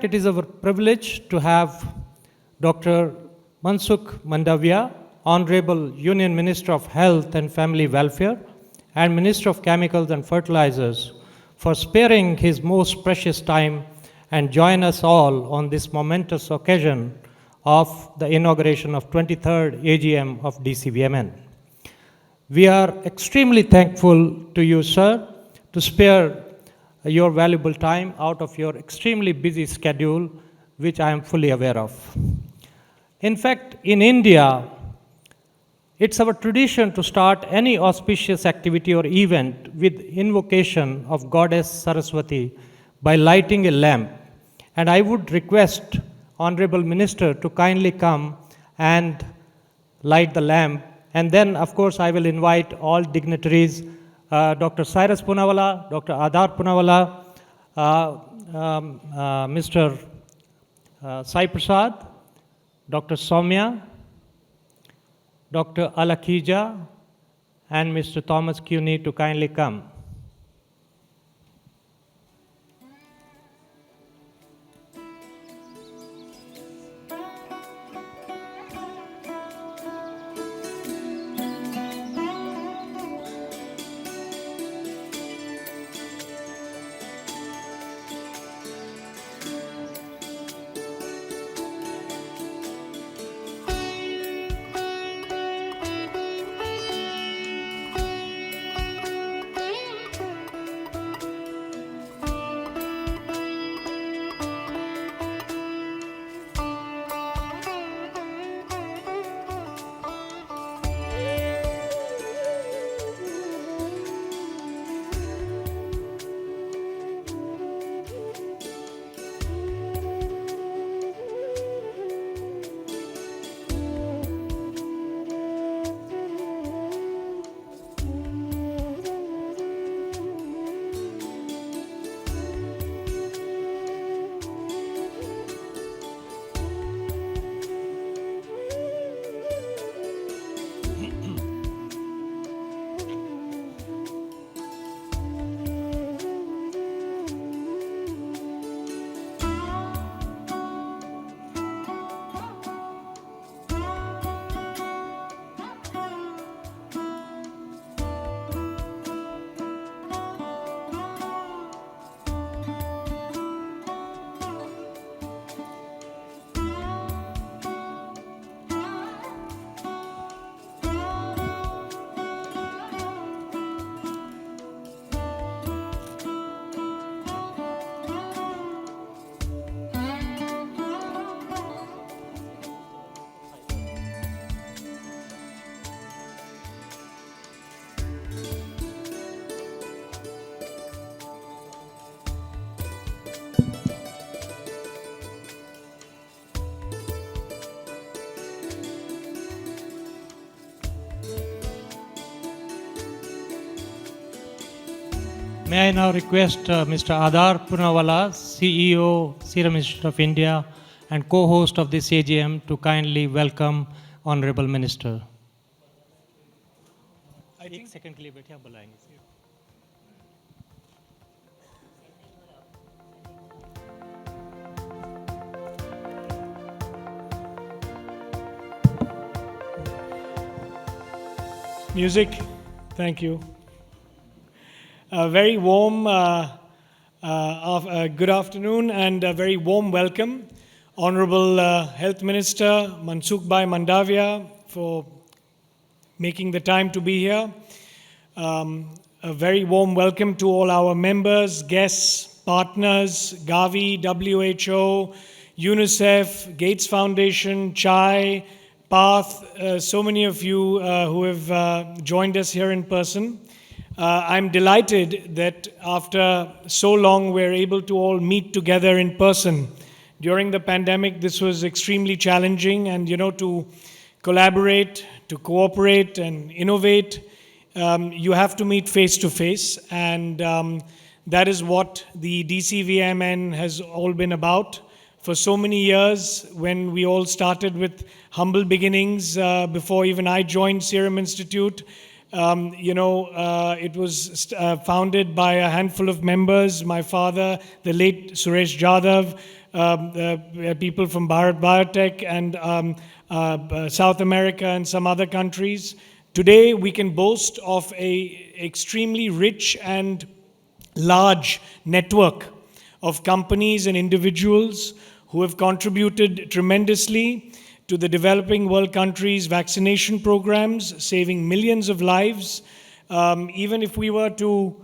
It is our privilege to have Dr. Mansukh Mandavia, Honorable Union Minister of Health and Family Welfare and Minister of Chemicals and Fertilizers, for sparing his most precious time and join us all on this momentous occasion of the inauguration of 23rd AGM of DCVMN. We are extremely thankful to you, sir, to spare your valuable time out of your extremely busy schedule, which I am fully aware of. In fact, in India, it's our tradition to start any auspicious activity or event with invocation of Goddess Saraswati by lighting a lamp. And I would request Honorable Minister to kindly come and light the lamp. And then, of course, I will invite all dignitaries, Dr. Cyrus Poonawalla, Dr. Adar Poonawalla, Mr. Sai Prasad, Dr. Soumya, Dr. Alakhija, and Mr. Thomas Cuny to kindly come. May I now request Mr. Adar Poonawalla, CEO, Serum Institute of India, and co-host of this AGM to kindly welcome Honorable Minister. I think second के लिए बैठे आप बुलाएंगे. Music, thank you. A very warm good afternoon and a very warm welcome, Honorable Health Minister Mansukh Bhai Mandavia, for making the time to be here. A very warm welcome to all our members, guests, partners, Gavi, WHO, UNICEF, Gates Foundation, CHAI, PATH, so many of you who have joined us here in person. I'm delighted that after so long we're able to all meet together in person. During the pandemic, this was extremely challenging, and to collaborate, to cooperate and innovate, you have to meet face to face, and that is what the DCVMN has all been about. For so many years, when we all started with humble beginnings, before even I joined Serum Institute, It was founded by a handful of members, my father, the late Suresh Jadhav, people from Bharat Biotech and South America and some other countries. Today, we can boast of a extremely rich and large network of companies and individuals who have contributed tremendously to the developing world countries' vaccination programs, saving millions of lives. Even if we were to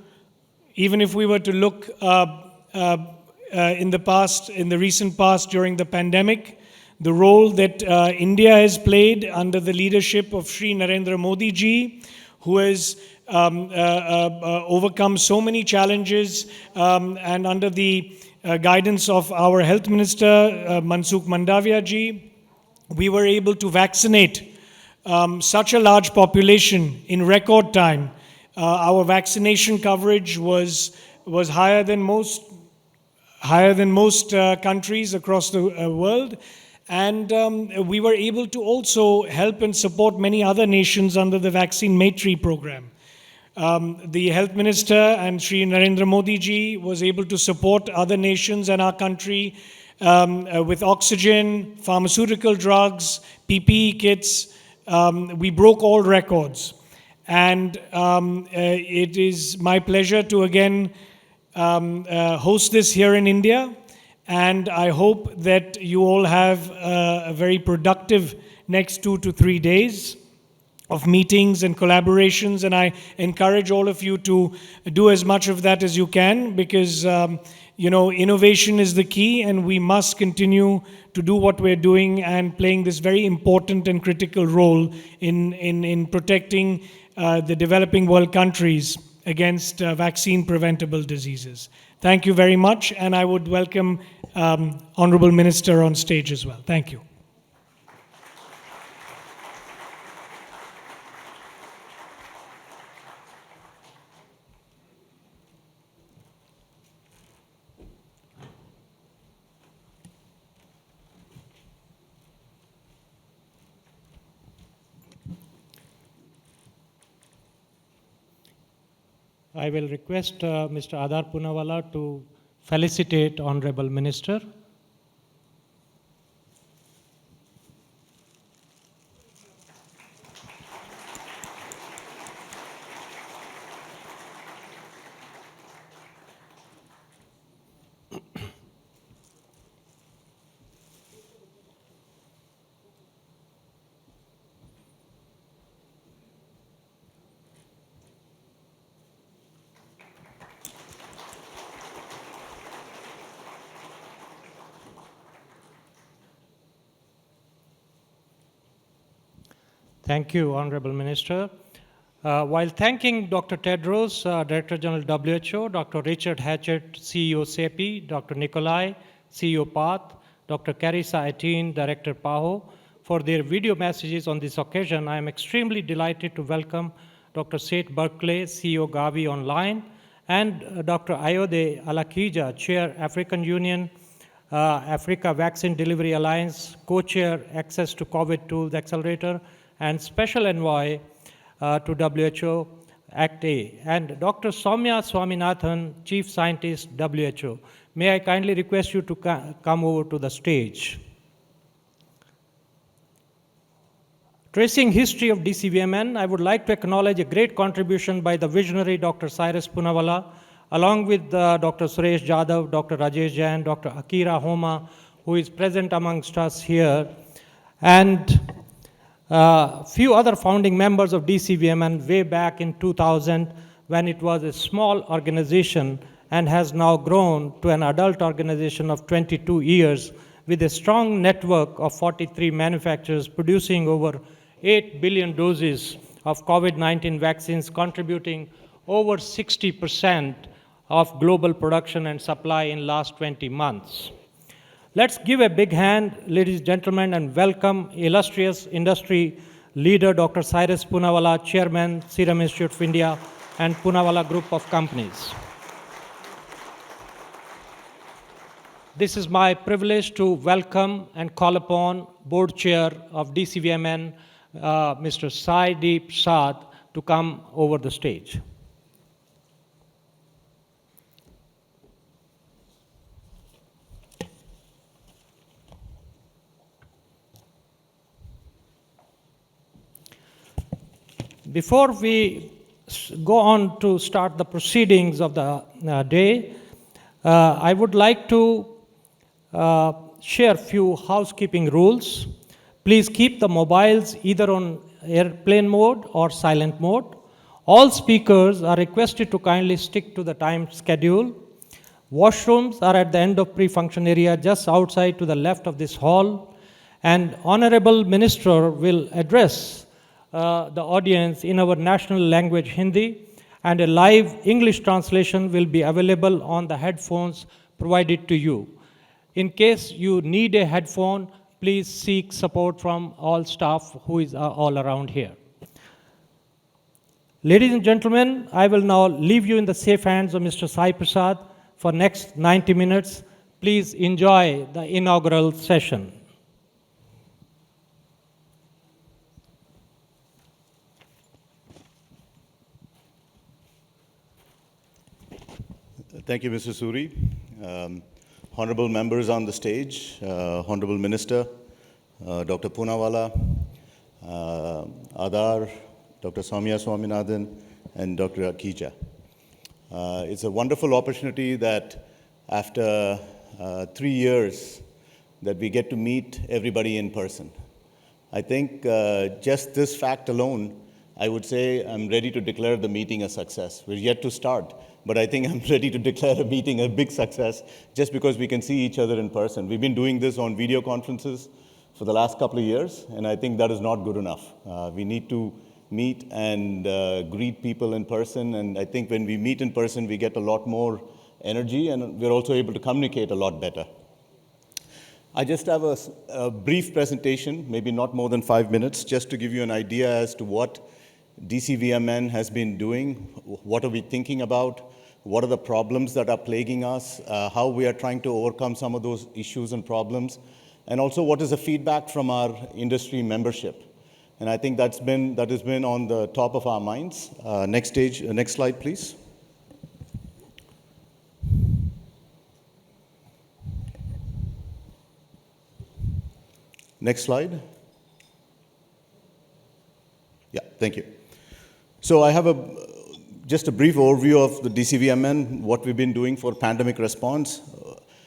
look in the recent past during the pandemic, the role that India has played under the leadership of Shri Narendra Modi ji, who has overcome so many challenges, and under the guidance of our Health Minister, Mansukh Mandavia ji, we were able to vaccinate such a large population in record time. Our vaccination coverage was higher than most countries across the world, and we were able to also help and support many other nations under the Vaccine Maitri program. The Health Minister and Shri Narendra Modi ji was able to support other nations and our country with oxygen, pharmaceutical drugs, PPE kits. We broke all records. And it is my pleasure to again host this here in India. And I hope that you all have a very productive next 2 to 3 days of meetings and collaborations. And I encourage all of you to do as much of that as you can, because innovation is the key, and we must continue to do what we're doing and playing this very important and critical role in protecting the developing world countries against vaccine-preventable diseases. Thank you very much, and I would welcome Honorable Minister on stage as well. Thank you. I will request Mr. Adar Poonawalla to felicitate Honorable Minister. Thank you, Honorable Minister. While thanking Dr. Tedros, Director General WHO, Dr. Richard Hatchett, CEO CEPI, Dr. Nikolai, CEO PATH, Dr. Carissa Etienne, Director PAHO, for their video messages on this occasion, I am extremely delighted to welcome Dr. Seth Berkeley, CEO Gavi Online, and Dr. Ayode Alakija, Chair, African Union, Africa Vaccine Delivery Alliance, Co-Chair, Access to COVID Tools Accelerator, and Special Envoy to WHO Act A, and Dr. Soumya Swaminathan, Chief Scientist, WHO. May I kindly request you to come over to the stage. Tracing history of DCVMN, I would like to acknowledge a great contribution by the visionary Dr. Cyrus Poonawalla, along with Dr. Suresh Jadhav, Dr. Rajesh Jain, Dr. Akira Homa, who is present amongst us here, and few other founding members of DCVMN way back in 2000, when it was a small organization and has now grown to an adult organization of 22 years with a strong network of 43 manufacturers producing over 8 billion doses of COVID-19 vaccines, contributing over 60% of global production and supply in last 20 months. Let's give a big hand, ladies and gentlemen, and welcome illustrious industry leader, Dr. Cyrus Poonawalla, Chairman, Serum Institute of India, and Poonawalla Group of Companies. This is my privilege to welcome and call upon Board Chair of DCVMN, Mr. Sai Deep Saad, to come over the stage. Before we go on to start the proceedings of the day, I would like to share a few housekeeping rules. Please keep the mobiles either on airplane mode or silent mode. All speakers are requested to kindly stick to the time schedule. Washrooms are at the end of pre-function area just outside to the left of this hall. And Honorable Minister will address the audience in our national language Hindi, and a live English translation will be available on the headphones provided to you. In case you need a headphone, please seek support from all staff who is all around here. Ladies and gentlemen, I will now leave you in the safe hands of Mr. Sai Prasad for next 90 minutes. Please enjoy the inaugural session. Thank you, Mr. Suri. Honorable members on the stage, Honorable Minister, Dr. Poonawalla, Adar, Dr. Soumya Swaminathan, and Dr. Akija. It's a wonderful opportunity that after 3 years that we get to meet everybody in person. I think just this fact alone, I would say I'm ready to declare the meeting a success. We're yet to start, but I think I'm ready to declare a meeting a big success just because we can see each other in person. We've been doing this on video conferences for the last couple of years, and I think that is not good enough. We need to meet and greet people in person, and I think when we meet in person, we get a lot more energy, and we're also able to communicate a lot better. I just have a brief presentation, maybe not more than 5 minutes, just to give you an idea as to what DCVMN has been doing, what are we thinking about, what are the problems that are plaguing us, how we are trying to overcome some of those issues and problems, and also what is the feedback from our industry membership. And I think that has been on the top of our minds. Next slide, please. Next slide. Yeah, thank you. So I have just a brief overview of the DCVMN, what we've been doing for pandemic response,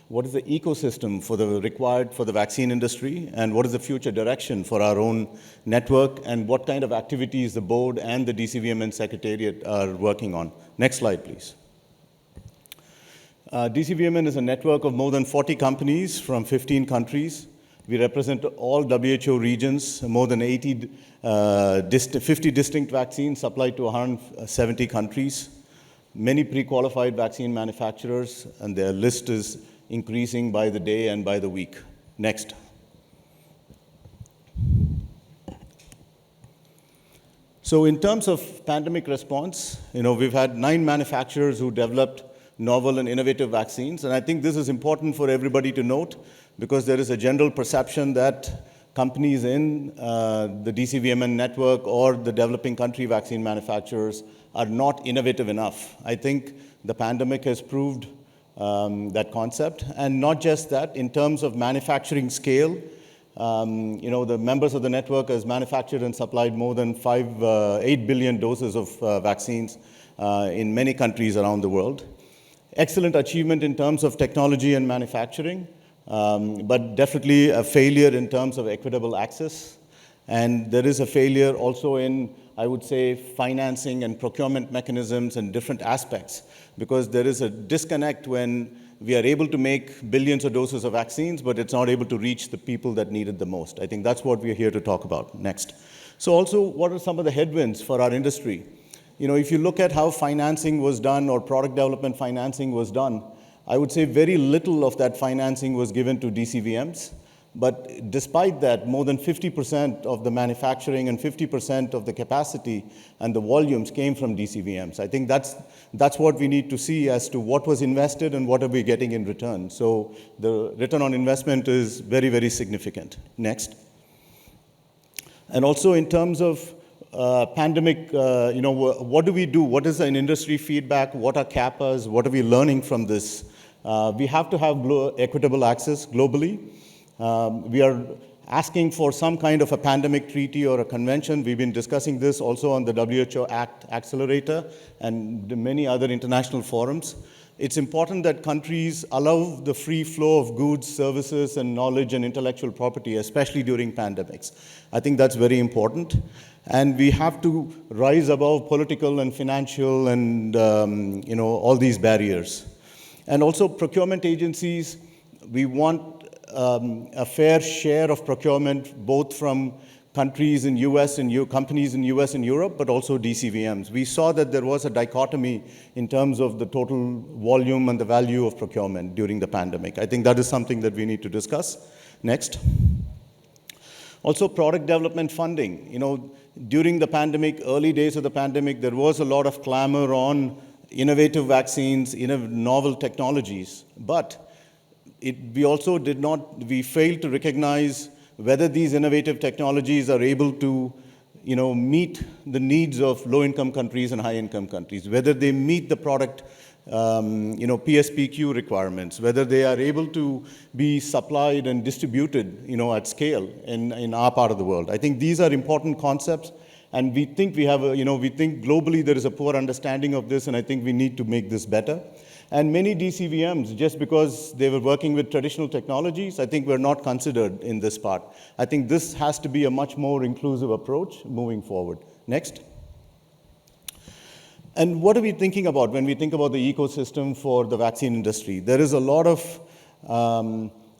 what is the ecosystem required for the vaccine industry, and what is the future direction for our own network, and what kind of activities the board and the DCVMN Secretariat are working on. Next slide, please. DCVMN is a network of more than 40 companies from 15 countries. We represent all WHO regions, more than 50 distinct vaccines supplied to 170 countries, many pre-qualified vaccine manufacturers, and their list is increasing by the day and by the week. Next. So in terms of pandemic response, we've had 9 manufacturers who developed novel and innovative vaccines, and I think this is important for everybody to note, because there is a general perception that companies in the DCVMN network or the developing country vaccine manufacturers are not innovative enough. I think the pandemic has proved that concept, and not just that, in terms of manufacturing scale, the members of the network has manufactured and supplied more than 8 billion doses of vaccines in many countries around the world. Excellent achievement in terms of technology and manufacturing, but definitely a failure in terms of equitable access. And there is a failure also in, I would say, financing and procurement mechanisms and different aspects, because there is a disconnect when we are able to make billions of doses of vaccines, but it's not able to reach the people that need it the most. I think that's what we're here to talk about. Next. So also, what are some of the headwinds for our industry? If you look at how financing was done or product development financing was done, I would say very little of that financing was given to DCVMs. But despite that, more than 50% of the manufacturing and 50% of the capacity and the volumes came from DCVMs. I think that's what we need to see as to what was invested and what are we getting in return. So the return on investment is very, very significant. Next. And also in terms of pandemic, what do we do? What is an industry feedback? What are CAPAs? What are we learning from this? We have to have equitable access globally. We are asking for some kind of a pandemic treaty or a convention. We've been discussing this also on the WHO Act Accelerator and many other international forums. It's important that countries allow the free flow of goods, services, and knowledge and intellectual property, especially during pandemics. I think that's very important. And we have to rise above political and financial and all these barriers. And also procurement agencies, we want a fair share of procurement, both from countries in US and companies in US and Europe, but also DCVMs. We saw that there was a dichotomy in terms of the total volume and the value of procurement during the pandemic. I think that is something that we need to discuss. Next. Also, product development funding. During the pandemic, early days of the pandemic, there was a lot of clamor on innovative vaccines, novel technologies, but we failed to recognize whether these innovative technologies are able to meet the needs of low-income countries and high-income countries, whether they meet the product PSPQ requirements, whether they are able to be supplied and distributed at scale in our part of the world. I think these are important concepts, and we think we think globally there is a poor understanding of this, and I think we need to make this better. And many DCVMs, just because they were working with traditional technologies, I think were not considered in this part. I think this has to be a much more inclusive approach moving forward. Next. And what are we thinking about when we think about the ecosystem for the vaccine industry? There is a lot of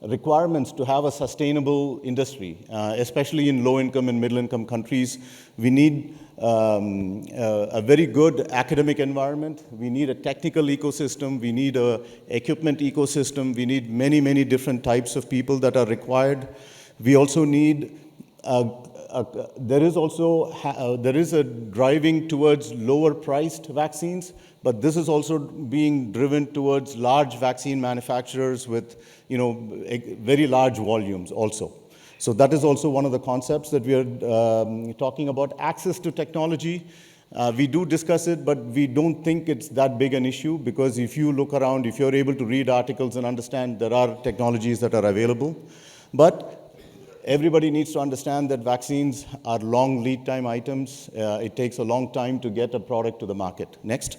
requirements to have a sustainable industry, especially in low-income and middle-income countries. We need a very good academic environment. We need a technical ecosystem. We need an equipment ecosystem. We need many, many different types of people that are required. We also need there is a driving towards lower-priced vaccines, but this is also being driven towards large vaccine manufacturers with very large volumes also. So that is also one of the concepts that we are talking about. Access to technology, we do discuss it, but we don't think it's that big an issue, because if you look around, if you're able to read articles and understand, there are technologies that are available. But everybody needs to understand that vaccines are long lead time items. It takes a long time to get a product to the market. Next.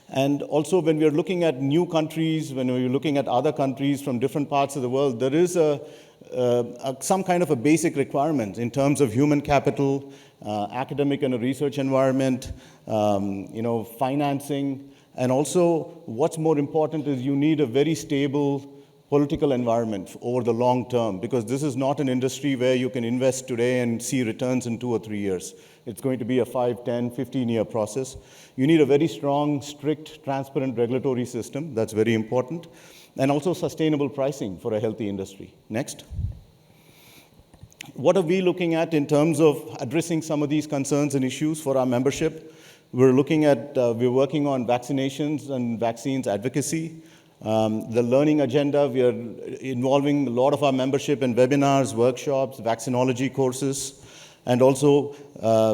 And also, when we are looking at new countries, when we're looking at other countries from different parts of the world, there is some kind of a basic requirement in terms of human capital, academic and a research environment, financing, and also what's more important is you need a very stable political environment over the long term, because this is not an industry where you can invest today and see returns in 2 or 3 years. It's going to be a 5, 10, 15-year process. You need a very strong, strict, transparent regulatory system. That's very important. And also sustainable pricing for a healthy industry. Next. What are we looking at in terms of addressing some of these concerns and issues for our membership? We're working on vaccinations and vaccines advocacy. The learning agenda, we are involving a lot of our membership in webinars, workshops, vaccinology courses, and also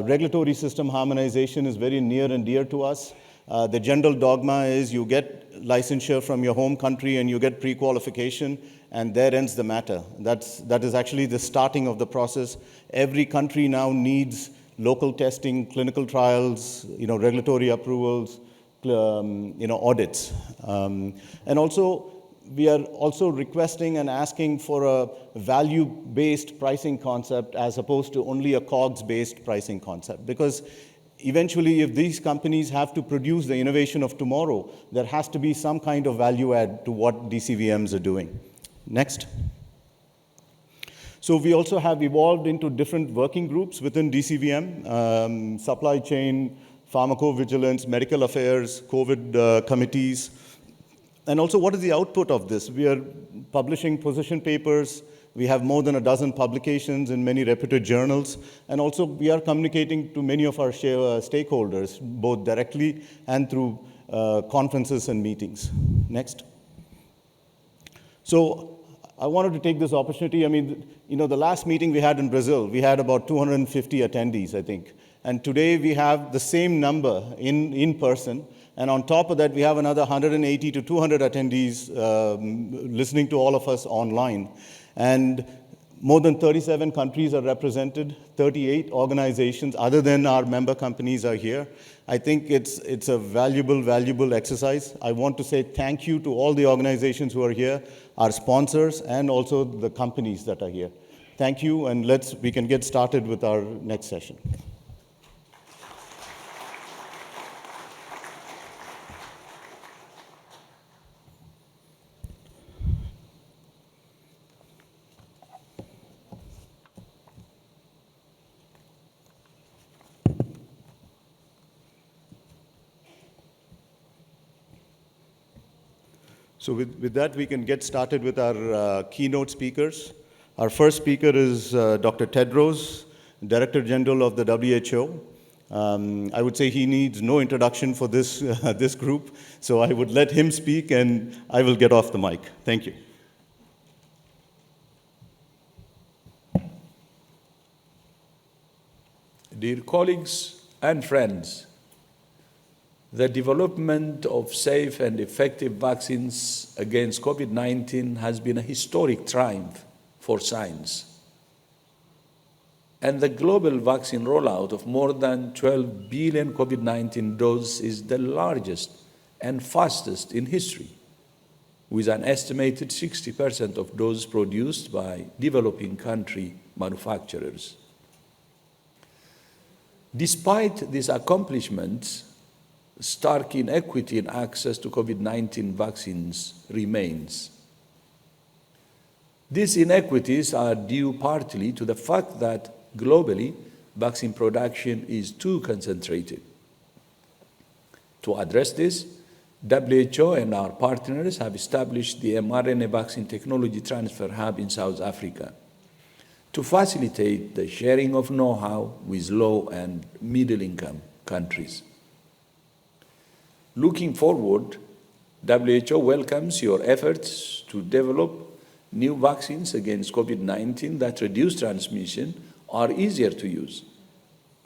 regulatory system harmonization is very near and dear to us. The general dogma is you get licensure from your home country and you get pre-qualification, and there ends the matter. That is actually the starting of the process. Every country now needs local testing, clinical trials, regulatory approvals, audits. And also, we are also requesting and asking for a value-based pricing concept as opposed to only a COGS-based pricing concept. Because eventually, if these companies have to produce the innovation of tomorrow, there has to be some kind of value add to what DCVMs are doing. Next. So we also have evolved into different working groups within DCVM, supply chain, pharmacovigilance, medical affairs, COVID committees. And also, what is the output of this? We are publishing position papers. We have more than a dozen publications in many reputed journals. And also, we are communicating to many of our stakeholders, both directly and through conferences and meetings. Next. So I wanted to take this opportunity. I mean, the last meeting we had in Brazil, we had about 250 attendees, I think. And today we have the same number in person. And on top of that, we have another 180 to 200 attendees listening to all of us online. And more than 37 countries are represented, 38 organizations other than our member companies are here. I think it's a valuable exercise. I want to say thank you to all the organizations who are here, our sponsors, and also the companies that are here. Thank you, and we can get started with our next session. So with that, we can get started with our keynote speakers. Our first speaker is Dr. Tedros, Director General of the WHO. I would say he needs no introduction for this, this group, so I would let him speak and I will get off the mic. Thank you. Dear colleagues and friends, the development of safe and effective vaccines against COVID-19 has been a historic triumph for science. And the global vaccine rollout of more than 12 billion COVID-19 doses is the largest and fastest in history, with an estimated 60% of doses produced by developing country manufacturers. Despite these accomplishments, stark inequity in access to COVID-19 vaccines remains. These inequities are due partly to the fact that globally, vaccine production is too concentrated. To address this, WHO and our partners have established the mRNA Vaccine Technology Transfer Hub in South Africa to facilitate the sharing of know-how with low and middle-income countries. Looking forward, WHO welcomes your efforts to develop new vaccines against COVID-19 that reduce transmission, are easier to use,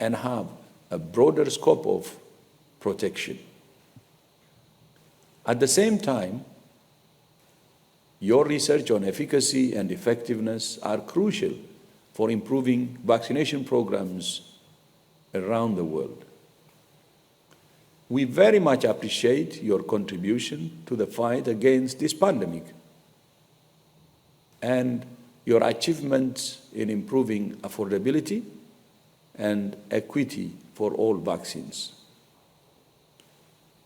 and have a broader scope of protection. At the same time, your research on efficacy and effectiveness are crucial for improving vaccination programs around the world. We very much appreciate your contribution to the fight against this pandemic and your achievements in improving affordability and equity for all vaccines.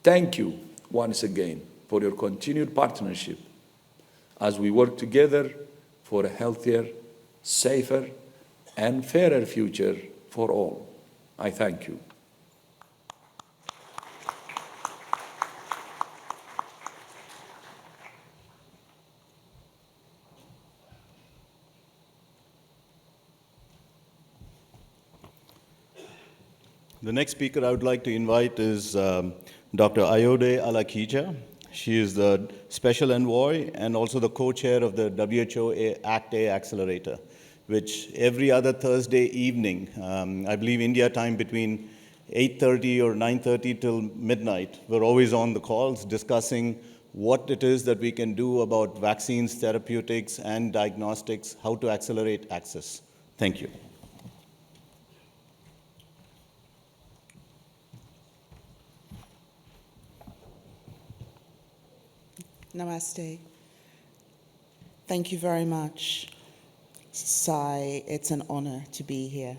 Thank you once again for your continued partnership as we work together for a healthier, safer, and fairer future for all. I thank you. The next speaker I would like to invite is Dr. Ayode Alakija. She is the Special Envoy and also the co-chair of the WHO ACT-A Accelerator, which every other Thursday evening, I believe India time between 8:30 or 9:30 till midnight, we're always on the calls discussing what it is that we can do about vaccines, therapeutics, and diagnostics, how to accelerate access. Thank you. Namaste. Thank you very much, Sai. It's an honor to be here.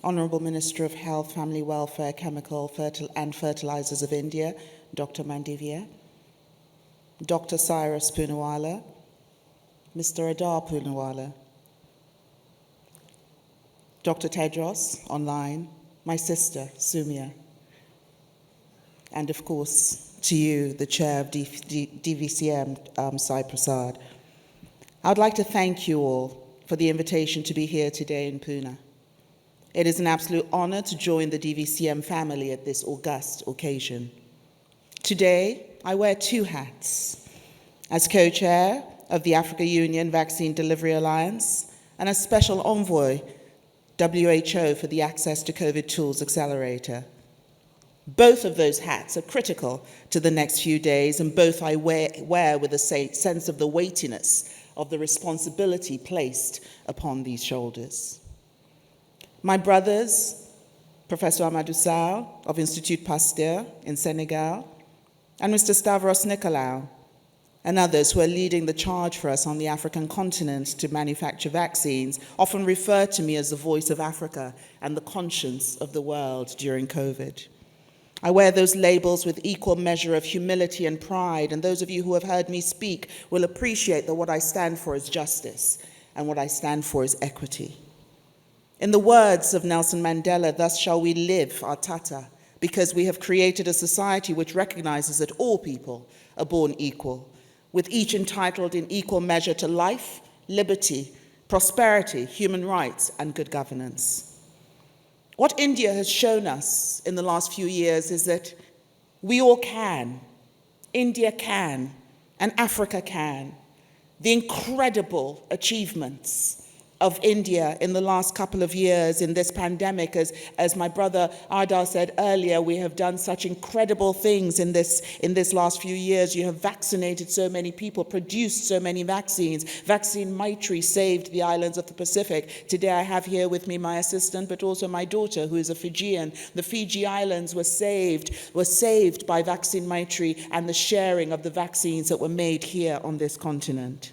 Honorable Minister of Health, Family Welfare, Chemical and Fertilizers of India, Dr. Mandavia, Dr. Cyrus Poonawalla, Mr. Adar Poonawalla, Dr. Tedros online, my sister, Sumya, and of course, to you, the chair of DVCM, Sai Prasad. I would like to thank you all for the invitation to be here today in Pune. It is an absolute honor to join the DVCM family at this august occasion. Today, I wear two hats. As co-chair of the Africa Union Vaccine Delivery Alliance, and a special envoy, WHO, for the Access to COVID Tools Accelerator. Both of those hats are critical to the next few days, and both I wear with a sense of the weightiness of the responsibility placed upon these shoulders. My brothers, Professor Amadou Sow of Institut Pasteur in Senegal, and Mr. Stavros Nicolaou, and others who are leading the charge for us on the African continent to manufacture vaccines, often refer to me as the voice of Africa and the conscience of the world during COVID. I wear those labels with equal measure of humility and pride, and those of you who have heard me speak will appreciate that what I stand for is justice, and what I stand for is equity. In the words of Nelson Mandela, "Thus shall we live, our Tata, because we have created a society which recognizes that all people are born equal, with each entitled in equal measure to life, liberty, prosperity, human rights, and good governance." What India has shown us in the last few years is that we all can, India can, and Africa can. The incredible achievements of India in the last couple of years in this pandemic, as my brother Ardar said earlier, we have done such incredible things in this last few years. You have vaccinated so many people, produced so many vaccines. Vaccine Maitri saved the islands of the Pacific. Today I have here with me my assistant, but also my daughter, who is a Fijian. The Fiji Islands were saved by Vaccine Maitri and the sharing of the vaccines that were made here on this continent.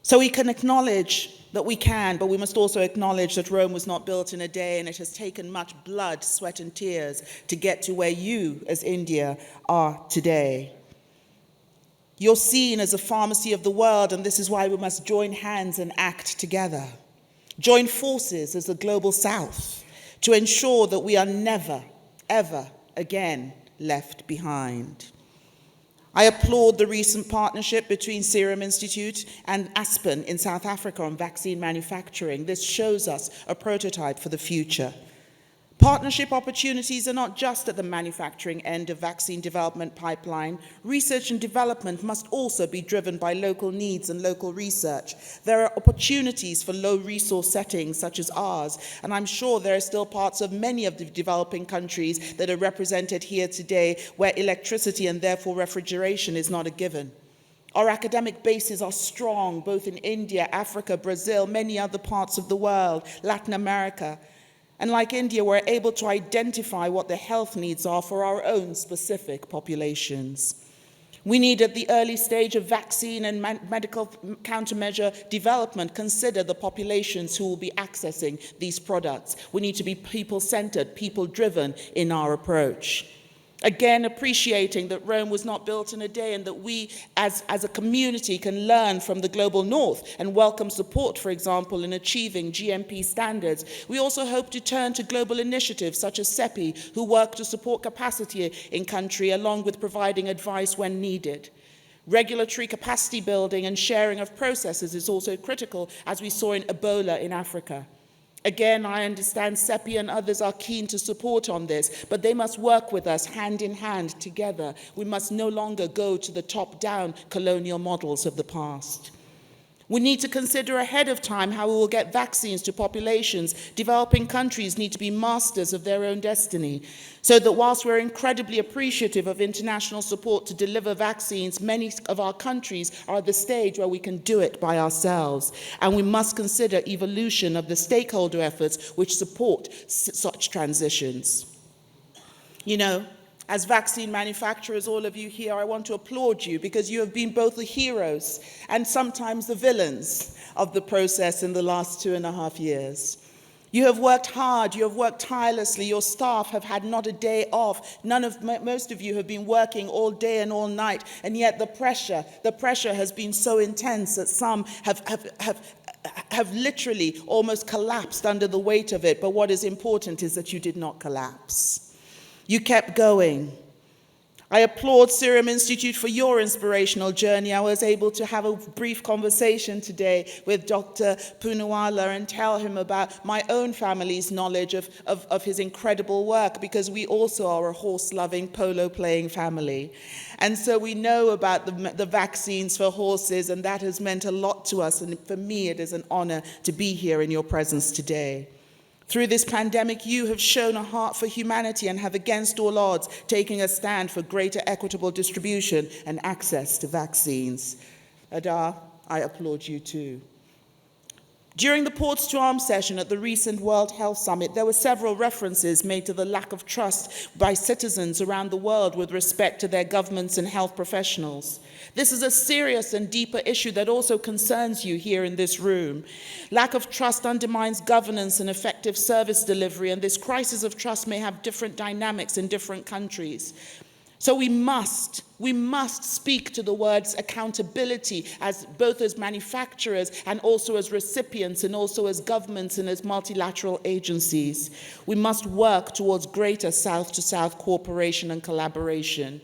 So we can acknowledge that we can, but we must also acknowledge that Rome was not built in a day, and it has taken much blood, sweat, and tears to get to where you, as India, are today. You're seen as a pharmacy of the world, and this is why we must join hands and act together. Join forces as the global South to ensure that we are never, ever again left behind. I applaud the recent partnership between Serum Institute and Aspen in South Africa on vaccine manufacturing. This shows us a prototype for the future. Partnership opportunities are not just at the manufacturing end of vaccine development pipeline. Research and development must also be driven by local needs and local research. There are opportunities for low resource settings such as ours, and I'm sure there are still parts of many of the developing countries that are represented here today where electricity and therefore refrigeration is not a given. Our academic bases are strong both in India, Africa, Brazil, many other parts of the world, Latin America. And like India, we're able to identify what the health needs are for our own specific populations. We need, at the early stage of vaccine and medical countermeasure development, consider the populations who will be accessing these products. We need to be people-centered, people-driven in our approach. Again, appreciating that Rome was not built in a day, and that we as a community can learn from the global north and welcome support, for example, in achieving GMP standards. We also hope to turn to global initiatives such as CEPI, who work to support capacity in country along with providing advice when needed. Regulatory capacity building and sharing of processes is also critical, as we saw in Ebola in Africa. Again, I understand CEPI and others are keen to support on this, but they must work with us hand in hand together. We must no longer go to the top-down colonial models of the past. We need to consider ahead of time how we will get vaccines to populations. Developing countries need to be masters of their own destiny, so that whilst we're incredibly appreciative of international support to deliver vaccines, many of our countries are at the stage where we can do it by ourselves. And we must consider evolution of the stakeholder efforts which support such transitions. You know, as vaccine manufacturers, all of you here, I want to applaud you because you have been both the heroes and sometimes the villains of the process in the last 2.5 years. You have worked hard, you have worked tirelessly, your staff have had not a day off. Most of you have been working all day and all night, and yet the pressure has been so intense that some have literally almost collapsed under the weight of it. But what is important is that you did not collapse. You kept going. I applaud Serum Institute for your inspirational journey. I was able to have a brief conversation today with Dr. Poonawala and tell him about my own family's knowledge of his incredible work, because we also are a horse-loving, polo-playing family. And so we know about the vaccines for horses, and that has meant a lot to us. And for me, it is an honor to be here in your presence today. Through this pandemic, you have shown a heart for humanity and have, against all odds, taken a stand for greater equitable distribution and access to vaccines. Adar, I applaud you too. During the Ports to Arms session at the recent World Health Summit, there were several references made to the lack of trust by citizens around the world with respect to their governments and health professionals. This is a serious and deeper issue that also concerns you here in this room. Lack of trust undermines governance and effective service delivery, and this crisis of trust may have different dynamics in different countries. So we must speak to the words accountability, as both as manufacturers and also as recipients and also as governments and as multilateral agencies. We must work towards greater South-to-South cooperation and collaboration.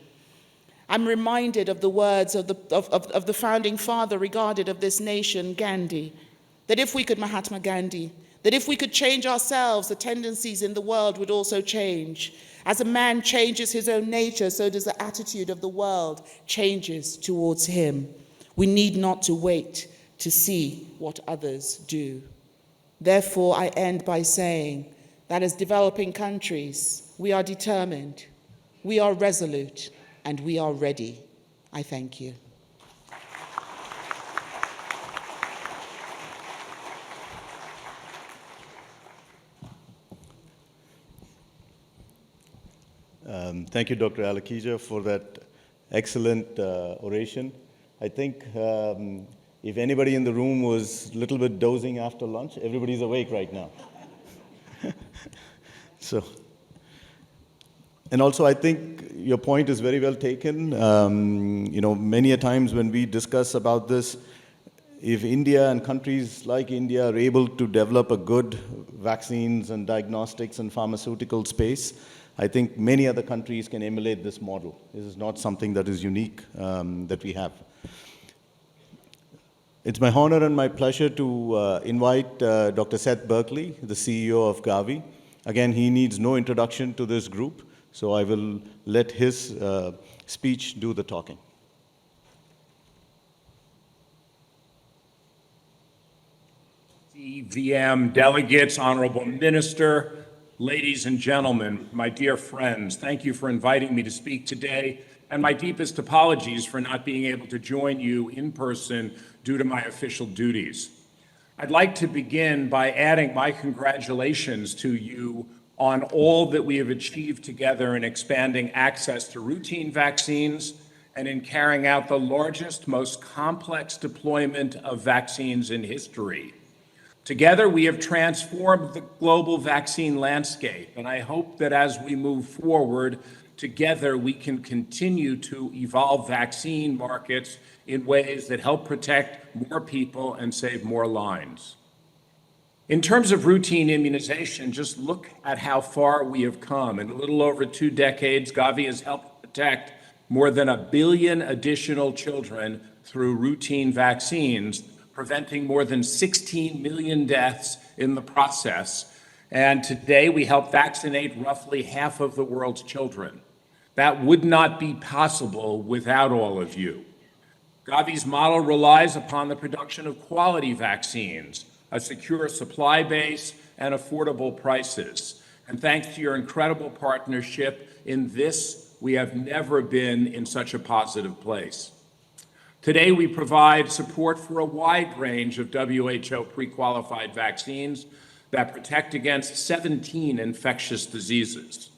I'm reminded of the words of the founding father regarded of this nation, Gandhi, that if we could, Mahatma Gandhi, that if we could change ourselves, the tendencies in the world would also change. As a man changes his own nature, so does the attitude of the world changes towards him. We need not to wait to see what others do. Therefore, I end by saying that as developing countries, we are determined, we are resolute, and we are ready. I thank you. Thank you, Dr. Alakija, for that excellent oration. I think if anybody in the room was a little bit dozing after lunch, everybody's awake right now. And also, I think your point is very well taken. Many a times when we discuss about this, if India and countries like India are able to develop a good vaccines and diagnostics and pharmaceutical space, I think many other countries can emulate this model. This is not something that is unique that we have. It's my honor and my pleasure to invite Dr. Seth Berkley, the CEO of Gavi. Again, he needs no introduction to this group, so I will let his speech do the talking. DCVM delegates, honorable minister, ladies and gentlemen, my dear friends, thank you for inviting me to speak today, and my deepest apologies for not being able to join you in person due to my official duties. I'd like to begin by adding my congratulations to you on all that we have achieved together in expanding access to routine vaccines and in carrying out the largest, most complex deployment of vaccines in history. Together, we have transformed the global vaccine landscape, and I hope that as we move forward, together we can continue to evolve vaccine markets in ways that help protect more people and save more lives. In terms of routine immunization, just look at how far we have come. In a little over 2 decades, Gavi has helped protect more than 1 billion additional children through routine vaccines, preventing more than 16 million deaths in the process. And today we help vaccinate roughly half of the world's children. That would not be possible without all of you. Gavi's model relies upon the production of quality vaccines, a secure supply base, and affordable prices. And thanks to your incredible partnership in this, we have never been in such a positive place. Today, we provide support for a wide range of WHO pre-qualified vaccines that protect against 17 infectious diseases.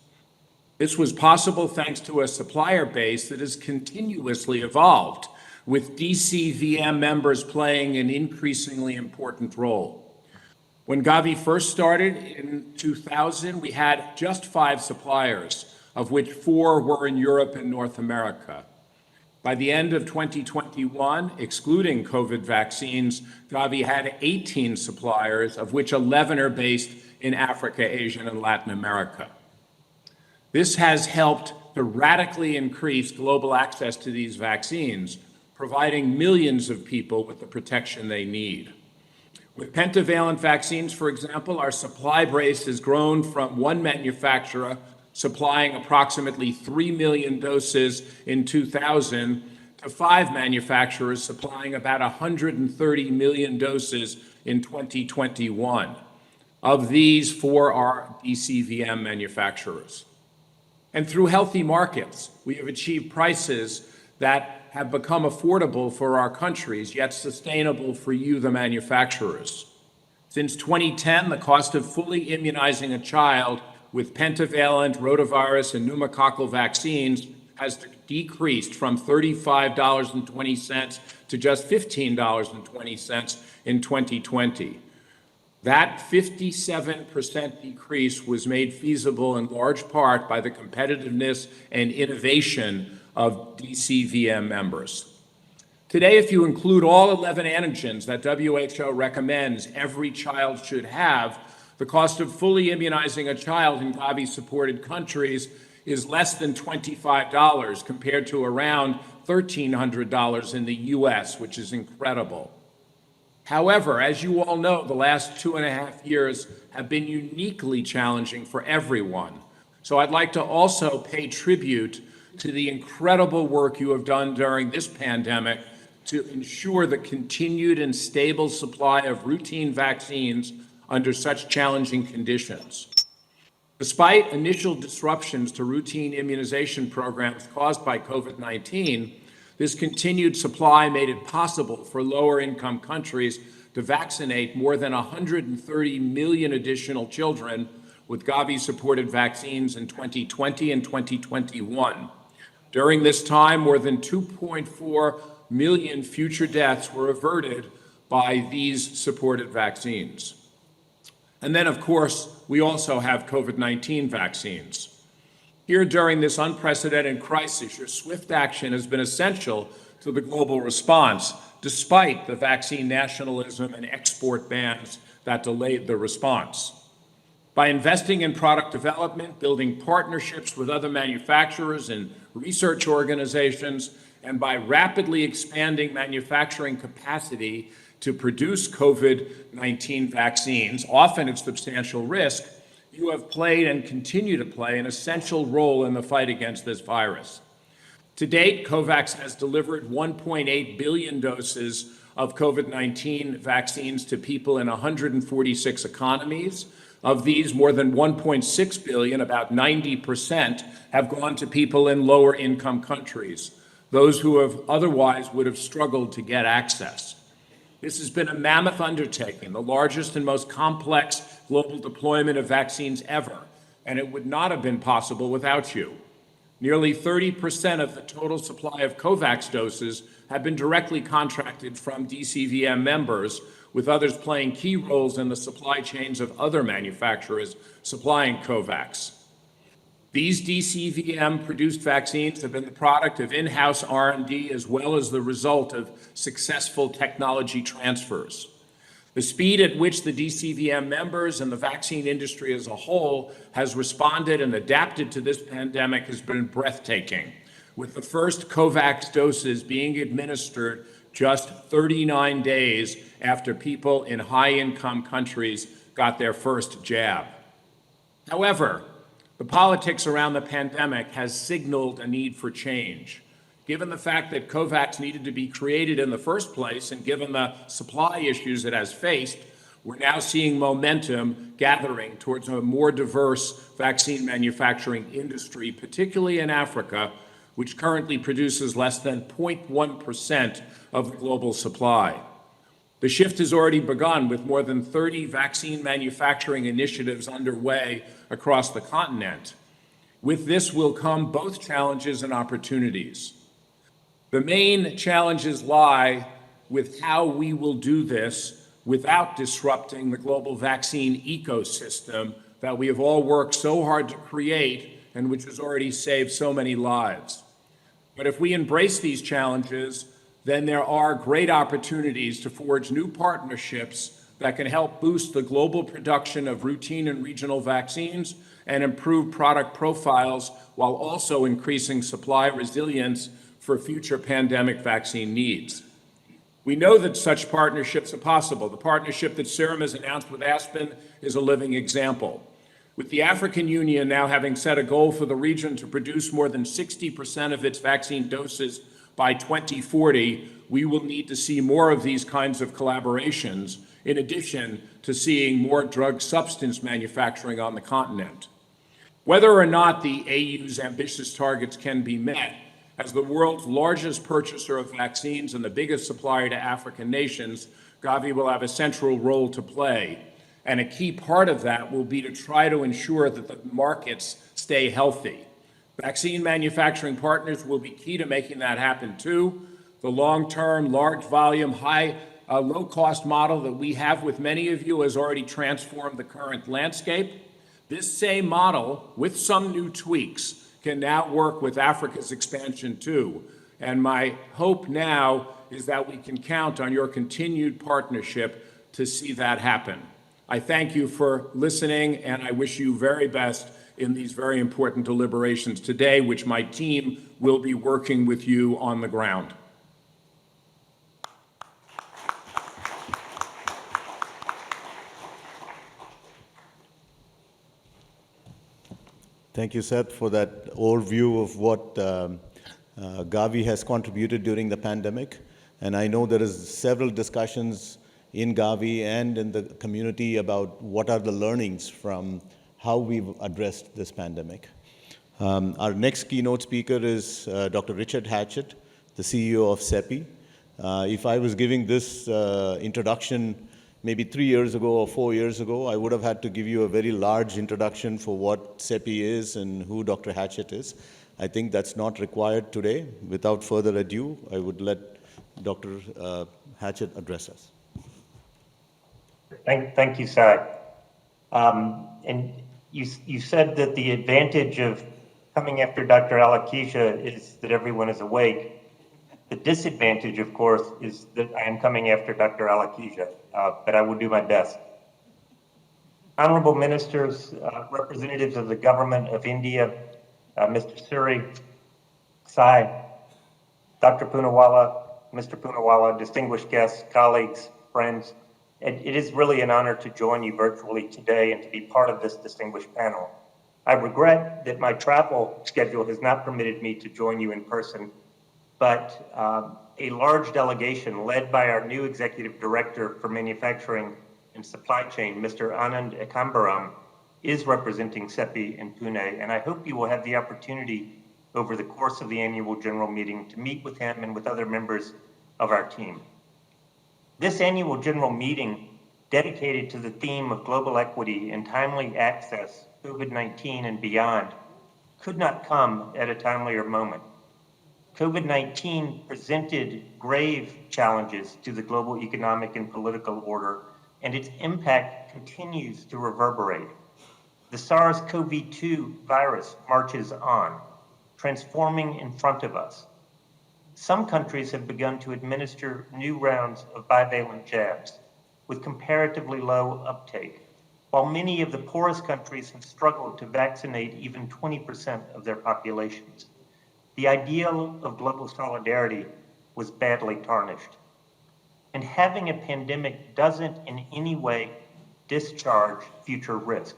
This was possible thanks to a supplier base that has continuously evolved, with DCVM members playing an increasingly important role. When Gavi first started in 2000, we had just 5 suppliers, of which 4 were in Europe and North America. By the end of 2021, excluding COVID vaccines, Gavi had 18 suppliers, of which 11 are based in Africa, Asia, and Latin America. This has helped to radically increase global access to these vaccines, providing millions of people with the protection they need. With pentavalent vaccines, for example, our supply base has grown from one manufacturer supplying approximately 3 million doses in 2000 to 5 manufacturers supplying about 130 million doses in 2021. Of these, 4 are DCVM manufacturers. And through healthy markets, we have achieved prices that have become affordable for our countries, yet sustainable for you, the manufacturers. Since 2010, the cost of fully immunizing a child with pentavalent, rotavirus, and pneumococcal vaccines has decreased from $35.20 to just $15.20 in 2020. That 57% decrease was made feasible in large part by the competitiveness and innovation of DCVM members. Today, if you include all 11 antigens that WHO recommends every child should have, the cost of fully immunizing a child in Gavi-supported countries is less than $25 compared to around $1,300 in the US, which is incredible. However, as you all know, the last 2.5 years have been uniquely challenging for everyone. So I'd like to also pay tribute to the incredible work you have done during this pandemic to ensure the continued and stable supply of routine vaccines under such challenging conditions. Despite initial disruptions to routine immunization programs caused by COVID-19, this continued supply made it possible for lower-income countries to vaccinate more than 130 million additional children with Gavi-supported vaccines in 2020 and 2021. During this time, more than 2.4 million future deaths were averted by these supported vaccines. And then, of course, we also have COVID-19 vaccines. Here, during this unprecedented crisis, your swift action has been essential to the global response, despite the vaccine nationalism and export bans that delayed the response. By investing in product development, building partnerships with other manufacturers and research organizations, and by rapidly expanding manufacturing capacity to produce COVID-19 vaccines, often at substantial risk, you have played and continue to play an essential role in the fight against this virus. To date, COVAX has delivered 1.8 billion doses of COVID-19 vaccines to people in 146 economies. Of these, more than 1.6 billion, about 90%, have gone to people in lower income countries, those who otherwise would have struggled to get access. This has been a mammoth undertaking, the largest and most complex global deployment of vaccines ever, and it would not have been possible without you. Nearly 30% of the total supply of COVAX doses have been directly contracted from DCVM members, with others playing key roles in the supply chains of other manufacturers supplying COVAX. These DCVM-produced vaccines have been the product of in-house R&D as well as the result of successful technology transfers. The speed at which the DCVM members and the vaccine industry as a whole has responded and adapted to this pandemic has been breathtaking, with the first COVAX doses being administered just 39 days after people in high-income countries got their first jab. However, the politics around the pandemic has signaled a need for change. Given the fact that COVAX needed to be created in the first place and given the supply issues it has faced, we're now seeing momentum gathering towards a more diverse vaccine manufacturing industry, particularly in Africa, which currently produces less than 0.1% of the global supply. The shift has already begun with more than 30 vaccine manufacturing initiatives underway across the continent. With this will come both challenges and opportunities. The main challenges lie with how we will do this without disrupting the global vaccine ecosystem that we have all worked so hard to create and which has already saved so many lives. But if we embrace these challenges, then there are great opportunities to forge new partnerships that can help boost the global production of routine and regional vaccines and improve product profiles while also increasing supply resilience for future pandemic vaccine needs. We know that such partnerships are possible. The partnership that Serum has announced with Aspen is a living example. With the African Union now having set a goal for the region to produce more than 60% of its vaccine doses by 2040, we will need to see more of these kinds of collaborations, in addition to seeing more drug substance manufacturing on the continent. Whether or not the AU's ambitious targets can be met, as the world's largest purchaser of vaccines and the biggest supplier to African nations, Gavi will have a central role to play. And a key part of that will be to try to ensure that the markets stay healthy. Vaccine manufacturing partners will be key to making that happen too. The long-term, large volume, low-cost model that we have with many of you has already transformed the current landscape. This same model, with some new tweaks, can now work with Africa's expansion too. And my hope now is that we can count on your continued partnership to see that happen. I thank you for listening, and I wish you very best in these very important deliberations today, which my team will be working with you on the ground. Thank you, Seth, for that overview of what Gavi has contributed during the pandemic. And I know there is several discussions in Gavi and in the community about what are the learnings from how we've addressed this pandemic. Our next keynote speaker is Dr. Richard Hatchett, the CEO of CEPI. If I was giving this introduction maybe 3 years ago or 4 years ago, I would have had to give you a very large introduction for what CEPI is and who Dr. Hatchett is. I think that's not required today. Without further ado, I would let Dr. Hatchett address us. Thank you, Sai. And you said that the advantage of coming after Dr. Alakija is that everyone is awake. The disadvantage, of course, is that I am coming after Dr. Alakija, but I will do my best. Honorable ministers, representatives of the government of India, Mr. Suri, Sai, Dr. Poonawalla, Mr. Poonawalla, distinguished guests, colleagues, friends, it is really an honor to join you virtually today and to be part of this distinguished panel. I regret that my travel schedule has not permitted me to join you in person, but a large delegation led by our new Executive Director for Manufacturing and Supply Chain, Mr. Anand Ekambaram, is representing CEPI in Pune, and I hope you will have the opportunity over the course of the annual general meeting to meet with him and with other members of our team. This annual general meeting, dedicated to the theme of global equity and timely access, COVID-19 and beyond, could not come at a timelier moment. COVID-19 presented grave challenges to the global economic and political order, and its impact continues to reverberate. The SARS-CoV-2 virus marches on, transforming in front of us. Some countries have begun to administer new rounds of bivalent jabs with comparatively low uptake, while many of the poorest countries have struggled to vaccinate even 20% of their populations. The ideal of global solidarity was badly tarnished. And having a pandemic doesn't in any way discharge future risk.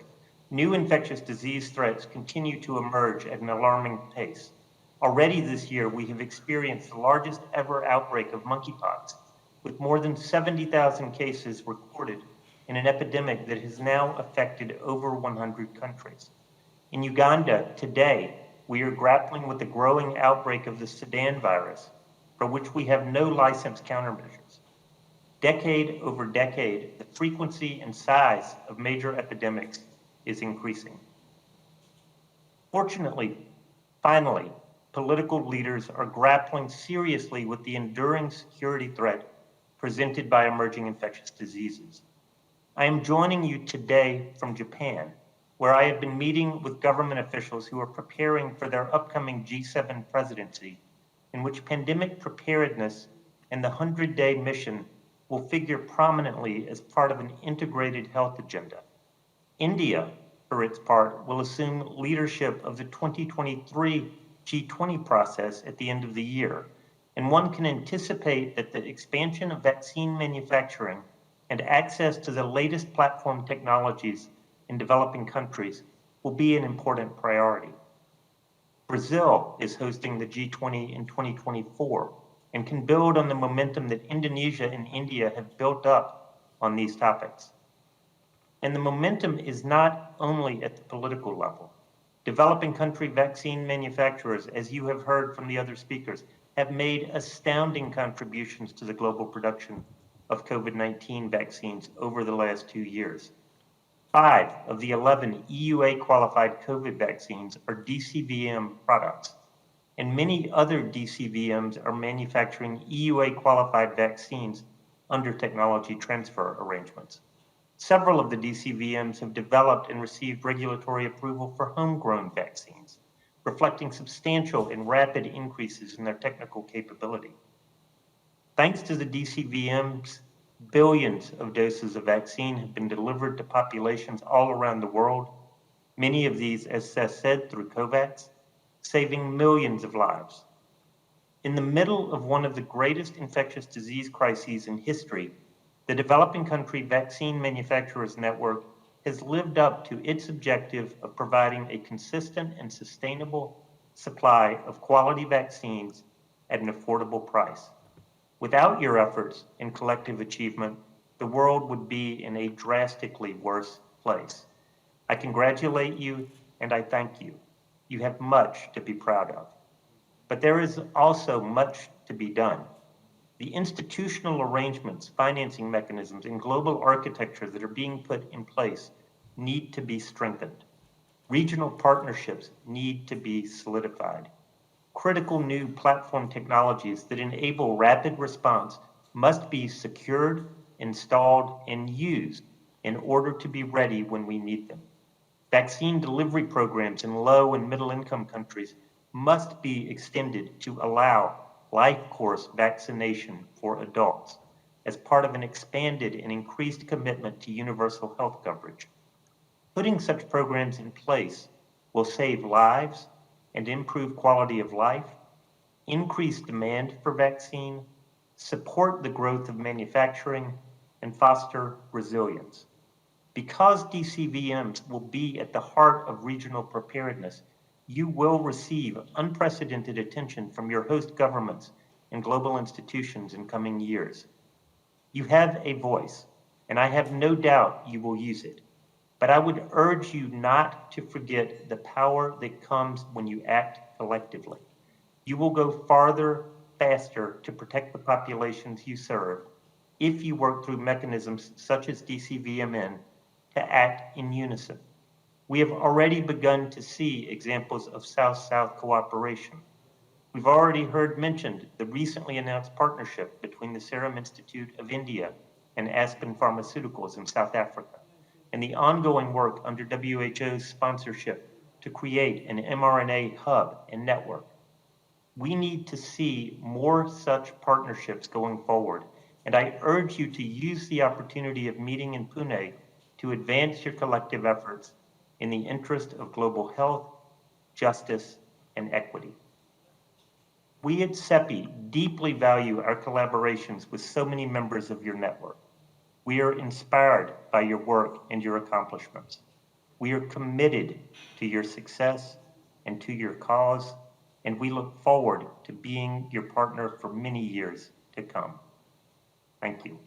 New infectious disease threats continue to emerge at an alarming pace. Already this year, we have experienced the largest ever outbreak of monkeypox, with more than 70,000 cases recorded in an epidemic that has now affected over 100 countries. In Uganda, today, we are grappling with the growing outbreak of the Sudan virus, for which we have no licensed countermeasures. Decade over decade, the frequency and size of major epidemics is increasing. Fortunately, finally, political leaders are grappling seriously with the enduring security threat presented by emerging infectious diseases. I am joining you today from Japan, where I have been meeting with government officials who are preparing for their upcoming G7 presidency, in which pandemic preparedness and the 100-day mission will figure prominently as part of an integrated health agenda. India, for its part, will assume leadership of the 2023 G20 process at the end of the year, and one can anticipate that the expansion of vaccine manufacturing and access to the latest platform technologies in developing countries will be an important priority. Brazil is hosting the G20 in 2024 and can build on the momentum that Indonesia and India have built up on these topics. And the momentum is not only at the political level. Developing country vaccine manufacturers, as you have heard from the other speakers, have made astounding contributions to the global production of COVID-19 vaccines over the last 2 years. 5 of the 11 EUA-qualified COVID vaccines are DCVM products, and many other DCVMs are manufacturing EUA-qualified vaccines under technology transfer arrangements. Several of the DCVMs have developed and received regulatory approval for homegrown vaccines, reflecting substantial and rapid increases in their technical capability. Thanks to the DCVMs, billions of doses of vaccine have been delivered to populations all around the world, many of these, as Seth said, through COVAX, saving millions of lives. In the middle of one of the greatest infectious disease crises in history, the Developing Country Vaccine Manufacturers Network has lived up to its objective of providing a consistent and sustainable supply of quality vaccines at an affordable price. Without your efforts and collective achievement, the world would be in a drastically worse place. I congratulate you and I thank you. You have much to be proud of. But there is also much to be done. The institutional arrangements, financing mechanisms, and global architecture that are being put in place need to be strengthened. Regional partnerships need to be solidified. Critical new platform technologies that enable rapid response must be secured, installed, and used in order to be ready when we need them. Vaccine delivery programs in low and middle income countries must be extended to allow life course vaccination for adults as part of an expanded and increased commitment to universal health coverage. Putting such programs in place will save lives and improve quality of life, increase demand for vaccine, support the growth of manufacturing, and foster resilience. Because DCVMs will be at the heart of regional preparedness, you will receive unprecedented attention from your host governments and global institutions in coming years. You have a voice, and I have no doubt you will use it. But I would urge you not to forget the power that comes when you act collectively. You will go farther, faster to protect the populations you serve if you work through mechanisms such as DCVMN to act in unison. We have already begun to see examples of South-South cooperation. We've already heard mentioned the recently announced partnership between the Serum Institute of India and Aspen Pharmaceuticals in South Africa, and the ongoing work under WHO's sponsorship to create an mRNA hub and network. We need to see more such partnerships going forward, and I urge you to use the opportunity of meeting in Pune to advance your collective efforts in the interest of global health, justice, and equity. We at CEPI deeply value our collaborations with so many members of your network. We are inspired by your work and your accomplishments. We are committed to your success and to your cause, and we look forward to being your partner for many years to come. Thank you.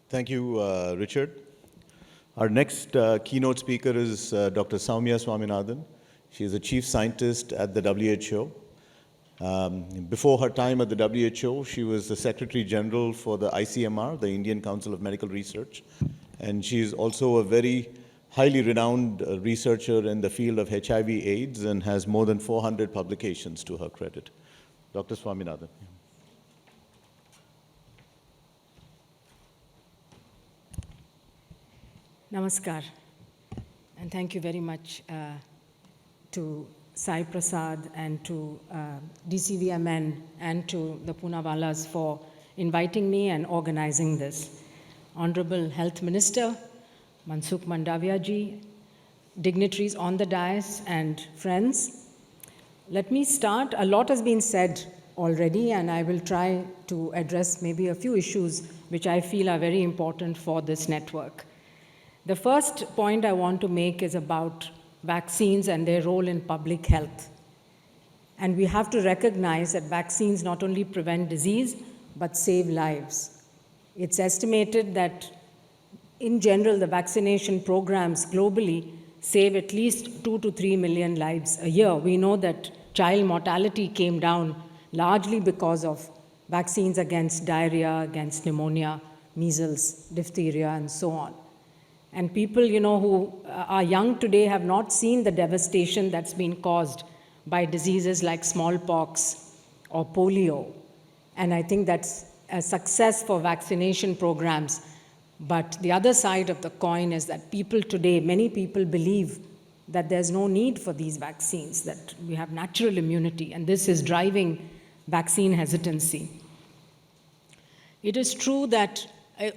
Thank you, Richard. Our next keynote speaker is Dr. Soumya Swaminathan. She is a chief scientist at the WHO. Before her time at the WHO, she was the Secretary General for the ICMR, the Indian Council of Medical Research. And she is also a very highly renowned researcher in the field of HIV/AIDS and has more than 400 publications to her credit. Dr. Swaminathan. Namaskar, and thank you very much to Sai Prasad and to DCVMN and to the Poonawallas for inviting me and organizing this. Honorable Health Minister Mansukh Mandavia ji, dignitaries on the dais and friends, let me start. A lot has been said already, and I will try to address maybe a few issues which I feel are very important for this network. The first point I want to make is about vaccines and their role in public health. And we have to recognize that vaccines not only prevent disease, but save lives. It's estimated that in general, the vaccination programs globally save at least 2 to 3 million lives a year. We know that child mortality came down largely because of vaccines against diarrhea, against pneumonia, measles, diphtheria, and so on. And people, who are young today have not seen the devastation that's been caused by diseases like smallpox or polio. And I think that's a success for vaccination programs. But the other side of the coin is that people today, many people believe that there's no need for these vaccines, that we have natural immunity, and this is driving vaccine hesitancy. It is true that,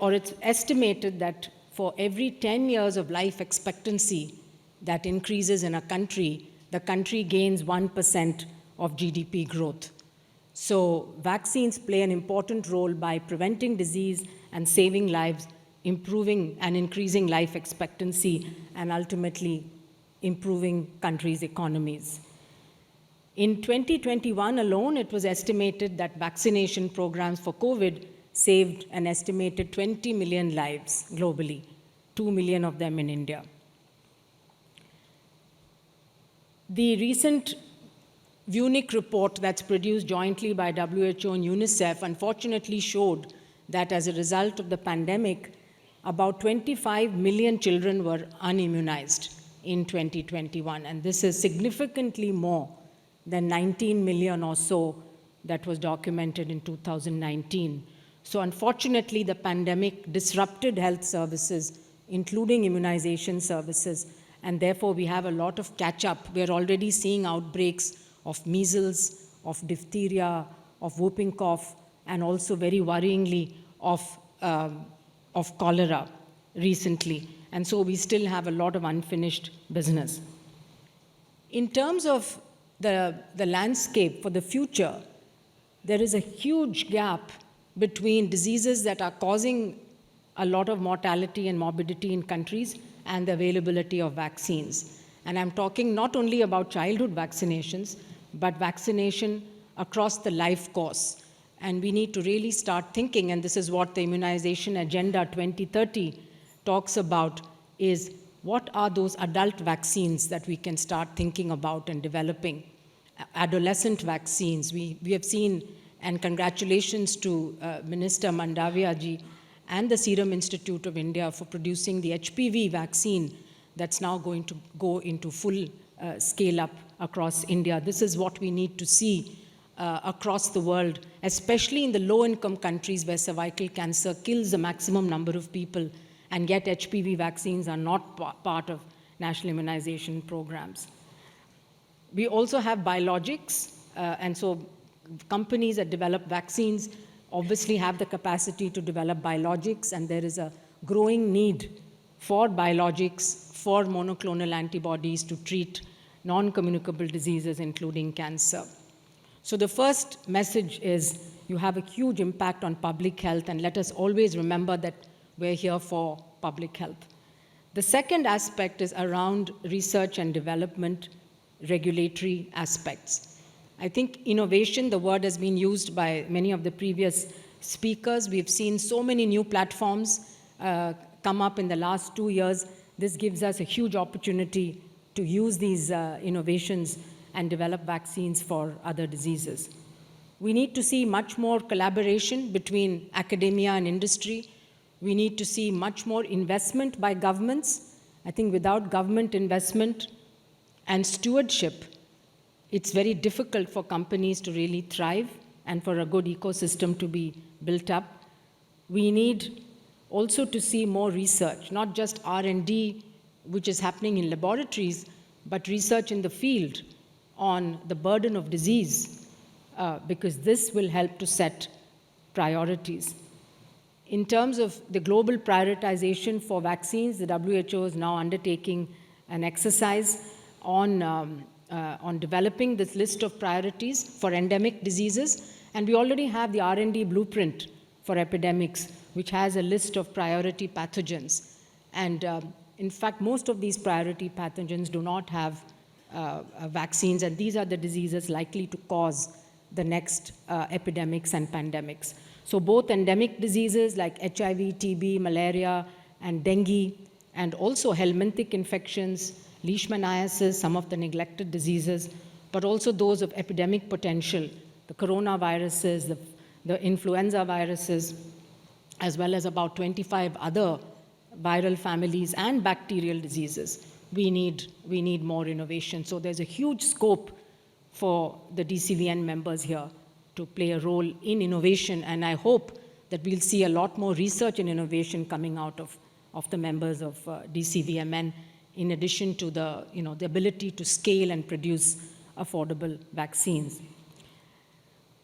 or it's estimated that for every 10 years of life expectancy that increases in a country, the country gains 1% of GDP growth. So vaccines play an important role by preventing disease and saving lives, improving and increasing life expectancy, and ultimately improving countries' economies. In 2021 alone, it was estimated that vaccination programs for COVID saved an estimated 20 million lives globally, 2 million of them in India. The recent VUNIC report that's produced jointly by WHO and UNICEF unfortunately showed that as a result of the pandemic, about 25 million children were unimmunized in 2021, and this is significantly more than 19 million or so that was documented in 2019. So unfortunately, the pandemic disrupted health services, including immunization services, and therefore we have a lot of catch-up. We're already seeing outbreaks of measles, of diphtheria, of whooping cough, and also very worryingly of cholera recently. And so we still have a lot of unfinished business. In terms of the landscape for the future, there is a huge gap between diseases that are causing a lot of mortality and morbidity in countries and the availability of vaccines. And I'm talking not only about childhood vaccinations, but vaccination across the life course. And we need to really start thinking, and this is what the Immunization Agenda 2030 talks about, is what are those adult vaccines that we can start thinking about and developing? Adolescent vaccines, we have seen, and congratulations to Minister Mandavia ji and the Serum Institute of India for producing the HPV vaccine that's now going to go into full scale up across India. This is what we need to see across the world, especially in the low-income countries where cervical cancer kills the maximum number of people, and yet HPV vaccines are not part of national immunization programs. We also have biologics, and so companies that develop vaccines obviously have the capacity to develop biologics, and there is a growing need for biologics, for monoclonal antibodies to treat non-communicable diseases, including cancer. So the first message is you have a huge impact on public health, and let us always remember that we're here for public health. The second aspect is around research and development, regulatory aspects. I think innovation, the word has been used by many of the previous speakers. We've seen so many new platforms come up in the last 2 years. This gives us a huge opportunity to use these innovations and develop vaccines for other diseases. We need to see much more collaboration between academia and industry. We need to see much more investment by governments. I think without government investment and stewardship, it's very difficult for companies to really thrive and for a good ecosystem to be built up. We need also to see more research, not just R&D, which is happening in laboratories, but research in the field on the burden of disease, because this will help to set priorities. In terms of the global prioritization for vaccines, the WHO is now undertaking an exercise on developing this list of priorities for endemic diseases. And we already have the R&D blueprint for epidemics, which has a list of priority pathogens. And in fact, most of these priority pathogens do not have vaccines, and these are the diseases likely to cause the next epidemics and pandemics. So both endemic diseases like HIV, TB, malaria, and dengue, and also helminthic infections, leishmaniasis, some of the neglected diseases, but also those of epidemic potential, the coronaviruses, the influenza viruses, as well as about 25 other viral families and bacterial diseases. We need more innovation. So there's a huge scope for the DCVN members here to play a role in innovation, and I hope that we'll see a lot more research and innovation coming out of the members of DCVMN, in addition to the ability to scale and produce affordable vaccines.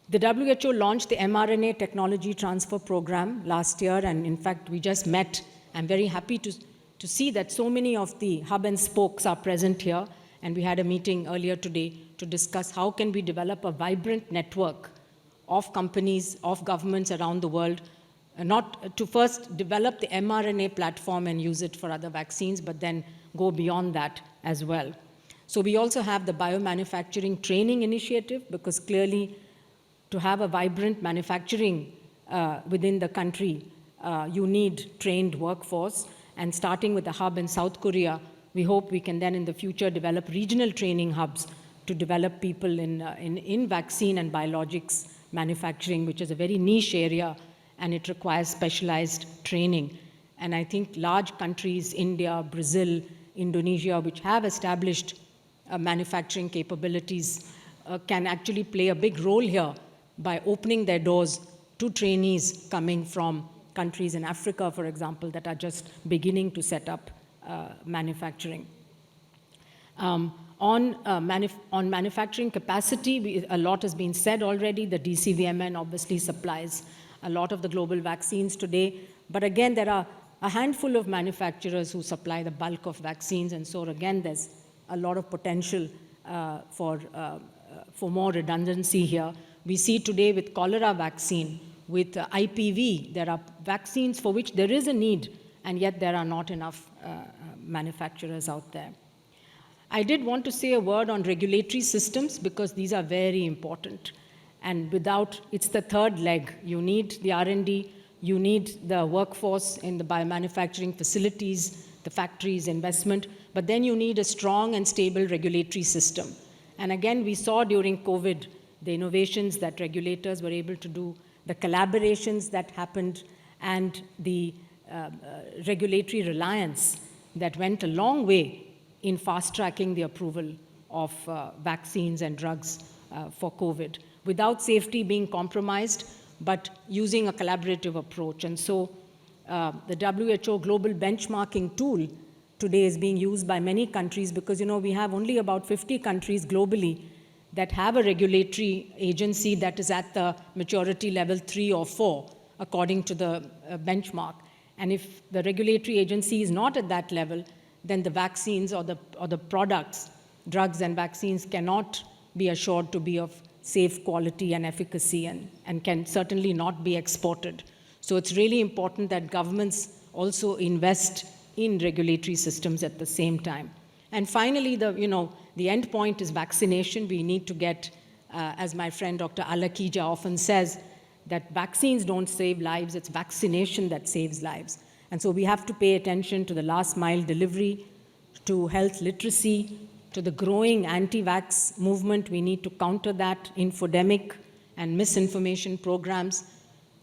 The WHO launched the mRNA Technology Transfer Program last year, and in fact, we just met. I'm very happy to see that so many of the hub and spokes are present here, and we had a meeting earlier today to discuss how can we develop a vibrant network of companies, of governments around the world, not to first develop the mRNA platform and use it for other vaccines, but then go beyond that as well. So we also have the biomanufacturing training initiative, because clearly to have a vibrant manufacturing within the country, you need trained workforce. And starting with the hub in South Korea, we hope we can then in the future develop regional training hubs to develop people in vaccine and biologics manufacturing, which is a very niche area, and it requires specialized training. And I think large countries, India, Brazil, Indonesia, which have established manufacturing capabilities, can actually play a big role here by opening their doors to trainees coming from countries in Africa, for example, that are just beginning to set up manufacturing. On manufacturing capacity, a lot has been said already. The DCVMN obviously supplies a lot of the global vaccines today. But again, there are a handful of manufacturers who supply the bulk of vaccines. And so again, there's a lot of potential for more redundancy here. We see today with cholera vaccine, with IPV, there are vaccines for which there is a need, and yet there are not enough manufacturers out there. I did want to say a word on regulatory systems, because these are very important. And without, it's the third leg. You need the R&D, you need the workforce in the biomanufacturing facilities, the factories, investment, but then you need a strong and stable regulatory system. And again, we saw during COVID the innovations that regulators were able to do, the collaborations that happened, and the regulatory reliance that went a long way in fast-tracking the approval of vaccines and drugs for COVID, without safety being compromised, but using a collaborative approach. And so the WHO global benchmarking tool today is being used by many countries, because we have only about 50 countries globally that have a regulatory agency that is at the maturity level 3 or 4, according to the benchmark. And if the regulatory agency is not at that level, then the vaccines or the products, drugs and vaccines, cannot be assured to be of safe quality and efficacy, and can certainly not be exported. So it's really important that governments also invest in regulatory systems at the same time. And finally, the end point is vaccination. We need to get, as my friend Dr. Alakija often says, that vaccines don't save lives, it's vaccination that saves lives. And so we have to pay attention to the last mile delivery, to health literacy, to the growing anti-vax movement. We need to counter that, infodemic and misinformation programs,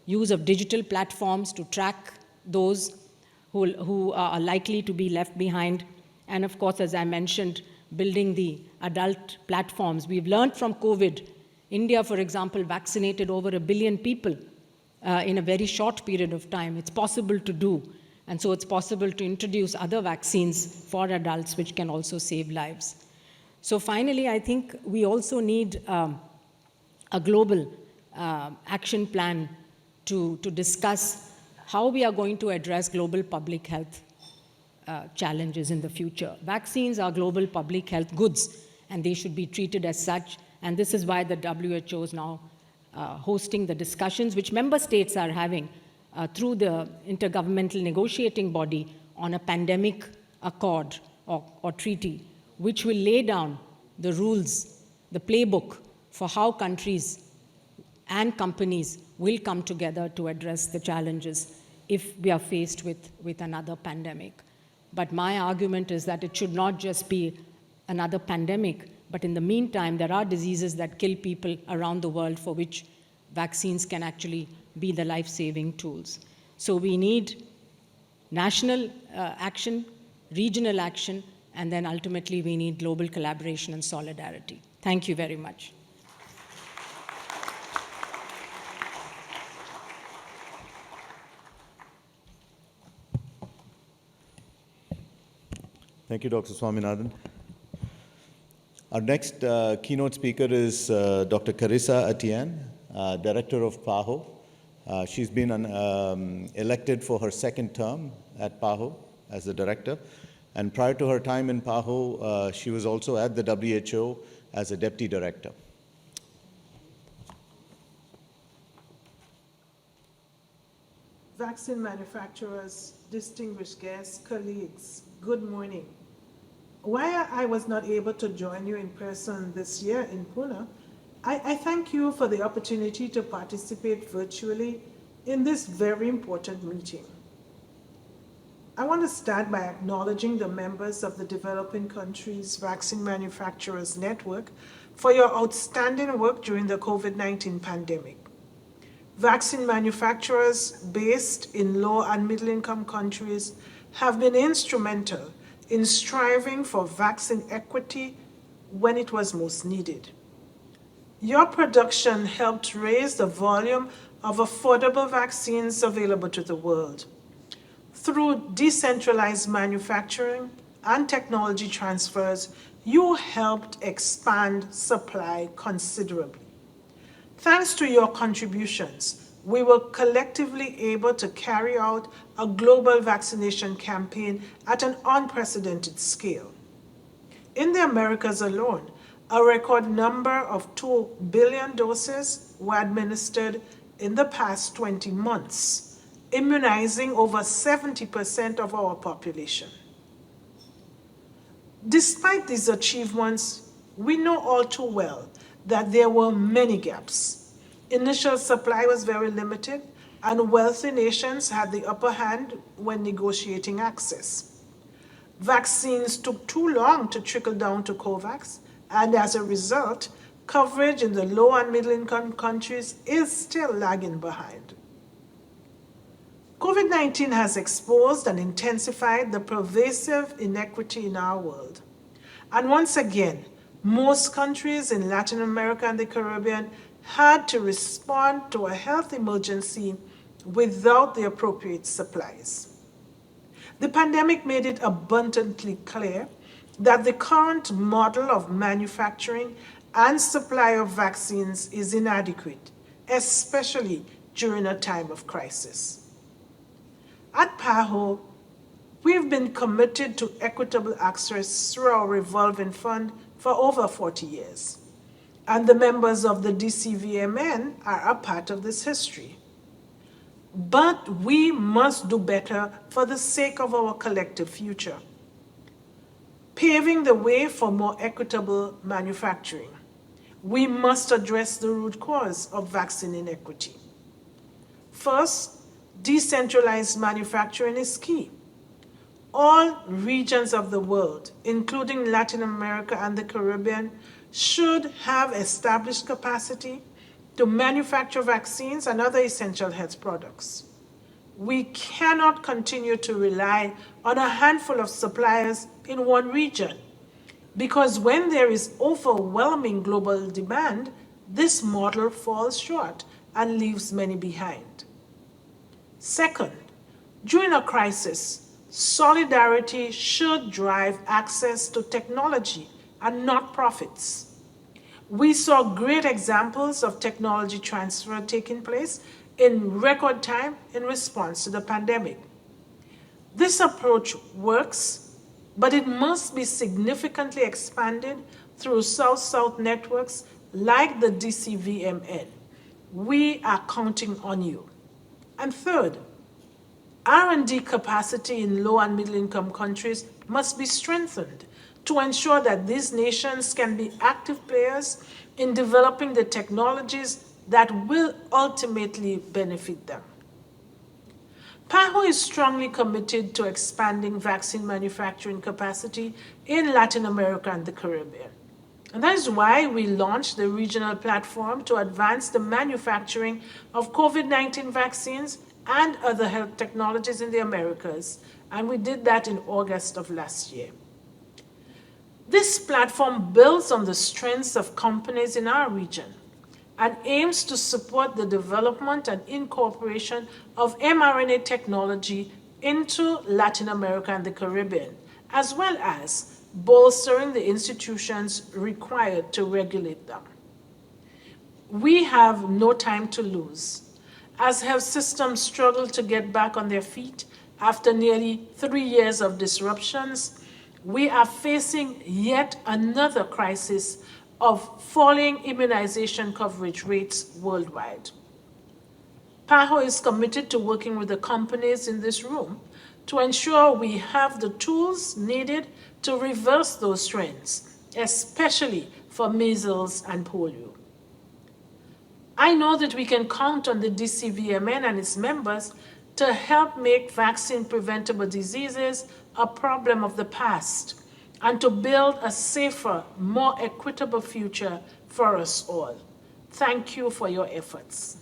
use of digital platforms to track those who are likely to be left behind. And of course, as I mentioned, building the adult platforms. We've learned from COVID. India, for example, vaccinated over 1 billion people in a very short period of time. It's possible to do. And so it's possible to introduce other vaccines for adults which can also save lives. So finally, I think we also need a global action plan to discuss how we are going to address global public health challenges in the future. Vaccines are global public health goods, and they should be treated as such. And this is why the WHO is now hosting the discussions which member states are having through the intergovernmental negotiating body on a pandemic accord or treaty, which will lay down the rules, the playbook for how countries and companies will come together to address the challenges if we are faced with another pandemic. But my argument is that it should not just be another pandemic, but in the meantime, there are diseases that kill people around the world for which vaccines can actually be the life-saving tools. So we need national action, regional action, and then ultimately we need global collaboration and solidarity. Thank you very much. Thank you, Dr. Swaminathan. Our next keynote speaker is Dr. Carissa Etienne, Director of PAHO. She's been elected for her second term at PAHO as the director. And prior to her time in PAHO, she was also at the WHO as a deputy director. Vaccine manufacturers, distinguished guests, colleagues, good morning. While I was not able to join you in person this year in Pune, I thank you for the opportunity to participate virtually in this very important meeting. I want to start by acknowledging the members of the Developing Countries Vaccine Manufacturers Network for your outstanding work during the COVID-19 pandemic. Vaccine manufacturers based in low and middle income countries have been instrumental in striving for vaccine equity when it was most needed. Your production helped raise the volume of affordable vaccines available to the world. Through decentralized manufacturing and technology transfers, you helped expand supply considerably. Thanks to your contributions, we were collectively able to carry out a global vaccination campaign at an unprecedented scale. In the Americas alone, a record number of 2 billion doses were administered in the past 20 months, immunizing over 70% of our population. Despite these achievements, we know all too well that there were many gaps. Initial supply was very limited, and wealthy nations had the upper hand when negotiating access. Vaccines took too long to trickle down to COVAX, and as a result, coverage in the low and middle income countries is still lagging behind. COVID-19 has exposed and intensified the pervasive inequity in our world. And once again, most countries in Latin America and the Caribbean had to respond to a health emergency without the appropriate supplies. The pandemic made it abundantly clear that the current model of manufacturing and supply of vaccines is inadequate, especially during a time of crisis. At PAHO, we've been committed to equitable access through our revolving fund for over 40 years. And the members of the DCVMN are a part of this history. But we must do better for the sake of our collective future, paving the way for more equitable manufacturing. We must address the root cause of vaccine inequity. First, decentralized manufacturing is key. All regions of the world, including Latin America and the Caribbean, should have established capacity to manufacture vaccines and other essential health products. We cannot continue to rely on a handful of suppliers in one region, because when there is overwhelming global demand, this model falls short and leaves many behind. Second, during a crisis, solidarity should drive access to technology and not profits. We saw great examples of technology transfer taking place in record time in response to the pandemic. This approach works, but it must be significantly expanded through South-South networks like the DCVMN. We are counting on you. And third, R&D capacity in low and middle income countries must be strengthened to ensure that these nations can be active players in developing the technologies that will ultimately benefit them. PAHO is strongly committed to expanding vaccine manufacturing capacity in Latin America and the Caribbean. And that is why we launched the regional platform to advance the manufacturing of COVID-19 vaccines and other health technologies in the Americas. And we did that in August of last year. This platform builds on the strengths of companies in our region and aims to support the development and incorporation of mRNA technology into Latin America and the Caribbean, as well as bolstering the institutions required to regulate them. We have no time to lose, as health systems struggle to get back on their feet after nearly 3 years of disruptions. We are facing yet another crisis of falling immunization coverage rates worldwide. PAHO is committed to working with the companies in this room to ensure we have the tools needed to reverse those trends, especially for measles and polio. I know that we can count on the DCVMN and its members to help make vaccine-preventable diseases a problem of the past and to build a safer, more equitable future for us all. Thank you for your efforts.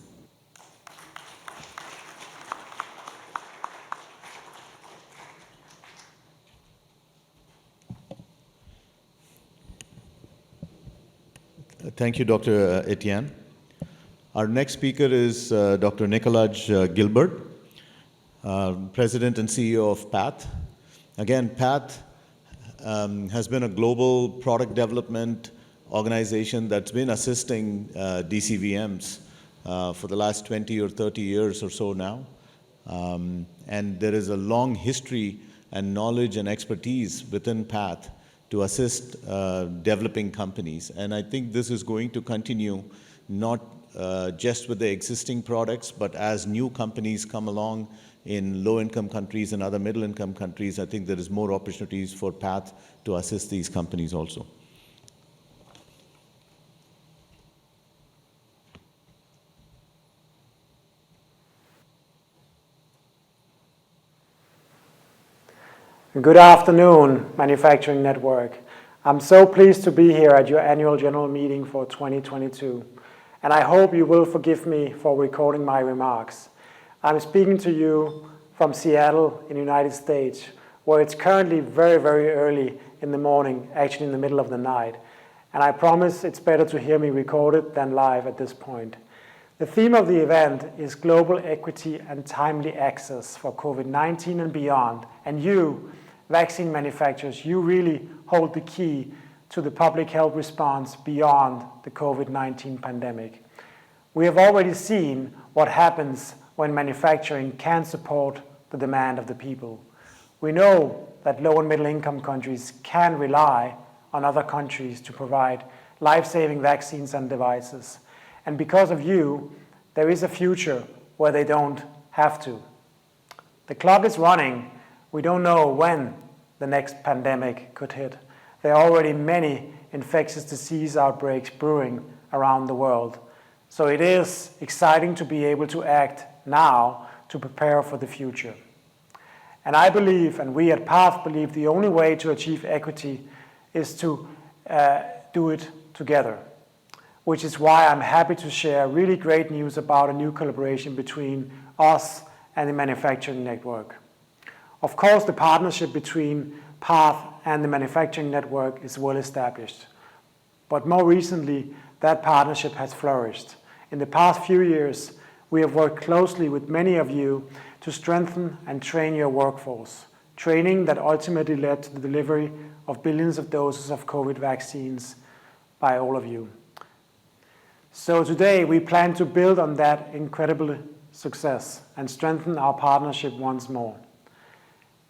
Thank you, Dr. Etienne. Our next speaker is Dr. Nicolaj Gilbert, President and CEO of PATH. Again, PATH has been a global product development organization that's been assisting DCVMs for the last 20 or 30 years or so now. And there is a long history and knowledge and expertise within PATH to assist developing companies. And I think this is going to continue not just with the existing products, but as new companies come along in low-income countries and other middle-income countries, I think there is more opportunities for PATH to assist these companies also. Good afternoon, Manufacturing Network. I'm so pleased to be here at your annual general meeting for 2022, and I hope you will forgive me for recording my remarks. I'm speaking to you from Seattle in the United States, where it's currently very, very early in the morning, actually in the middle of the night. And I promise it's better to hear me recorded than live at this point. The theme of the event is global equity and timely access for COVID-19 and beyond. And you, vaccine manufacturers, you really hold the key to the public health response beyond the COVID-19 pandemic. We have already seen what happens when manufacturing can support the demand of the people. We know that low and middle income countries can rely on other countries to provide life-saving vaccines and devices. And because of you, there is a future where they don't have to. The clock is running. We don't know when the next pandemic could hit. There are already many infectious disease outbreaks brewing around the world. So it is exciting to be able to act now to prepare for the future. And I believe, and we at PATH believe, the only way to achieve equity is to do it together, which is why I'm happy to share really great news about a new collaboration between us and the Manufacturing Network. Of course, the partnership between PATH and the Manufacturing Network is well established. But more recently, that partnership has flourished. In the past few years, we have worked closely with many of you to strengthen and train your workforce, training that ultimately led to the delivery of billions of doses of COVID vaccines by all of you. So today we plan to build on that incredible success and strengthen our partnership once more.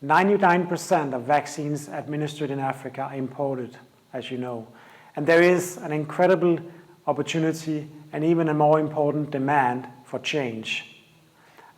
99% of vaccines administered in Africa are imported, as you know, and there is an incredible opportunity and even a more important demand for change.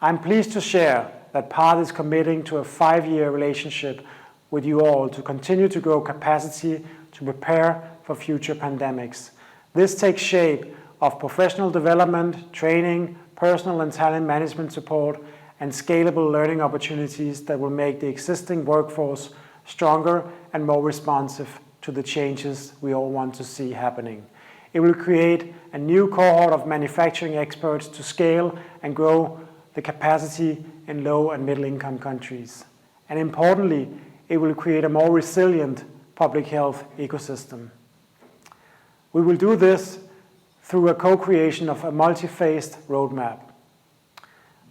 I'm pleased to share that PATH is committing to a 5-year relationship with you all to continue to grow capacity to prepare for future pandemics. This takes shape of professional development, training, personal and talent management support, and scalable learning opportunities that will make the existing workforce stronger and more responsive to the changes we all want to see happening. It will create a new cohort of manufacturing experts to scale and grow the capacity in low and middle income countries. And importantly, it will create a more resilient public health ecosystem. We will do this through a co-creation of a multi-phased roadmap.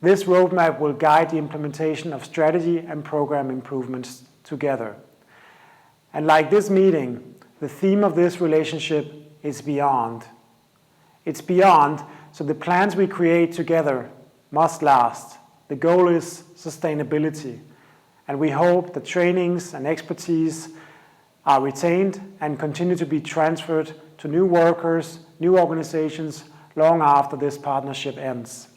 This roadmap will guide the implementation of strategy and program improvements together. And like this meeting, the theme of this relationship is beyond. It's beyond, so the plans we create together must last. The goal is sustainability, and we hope the trainings and expertise are retained and continue to be transferred to new workers, new organizations, long after this partnership ends.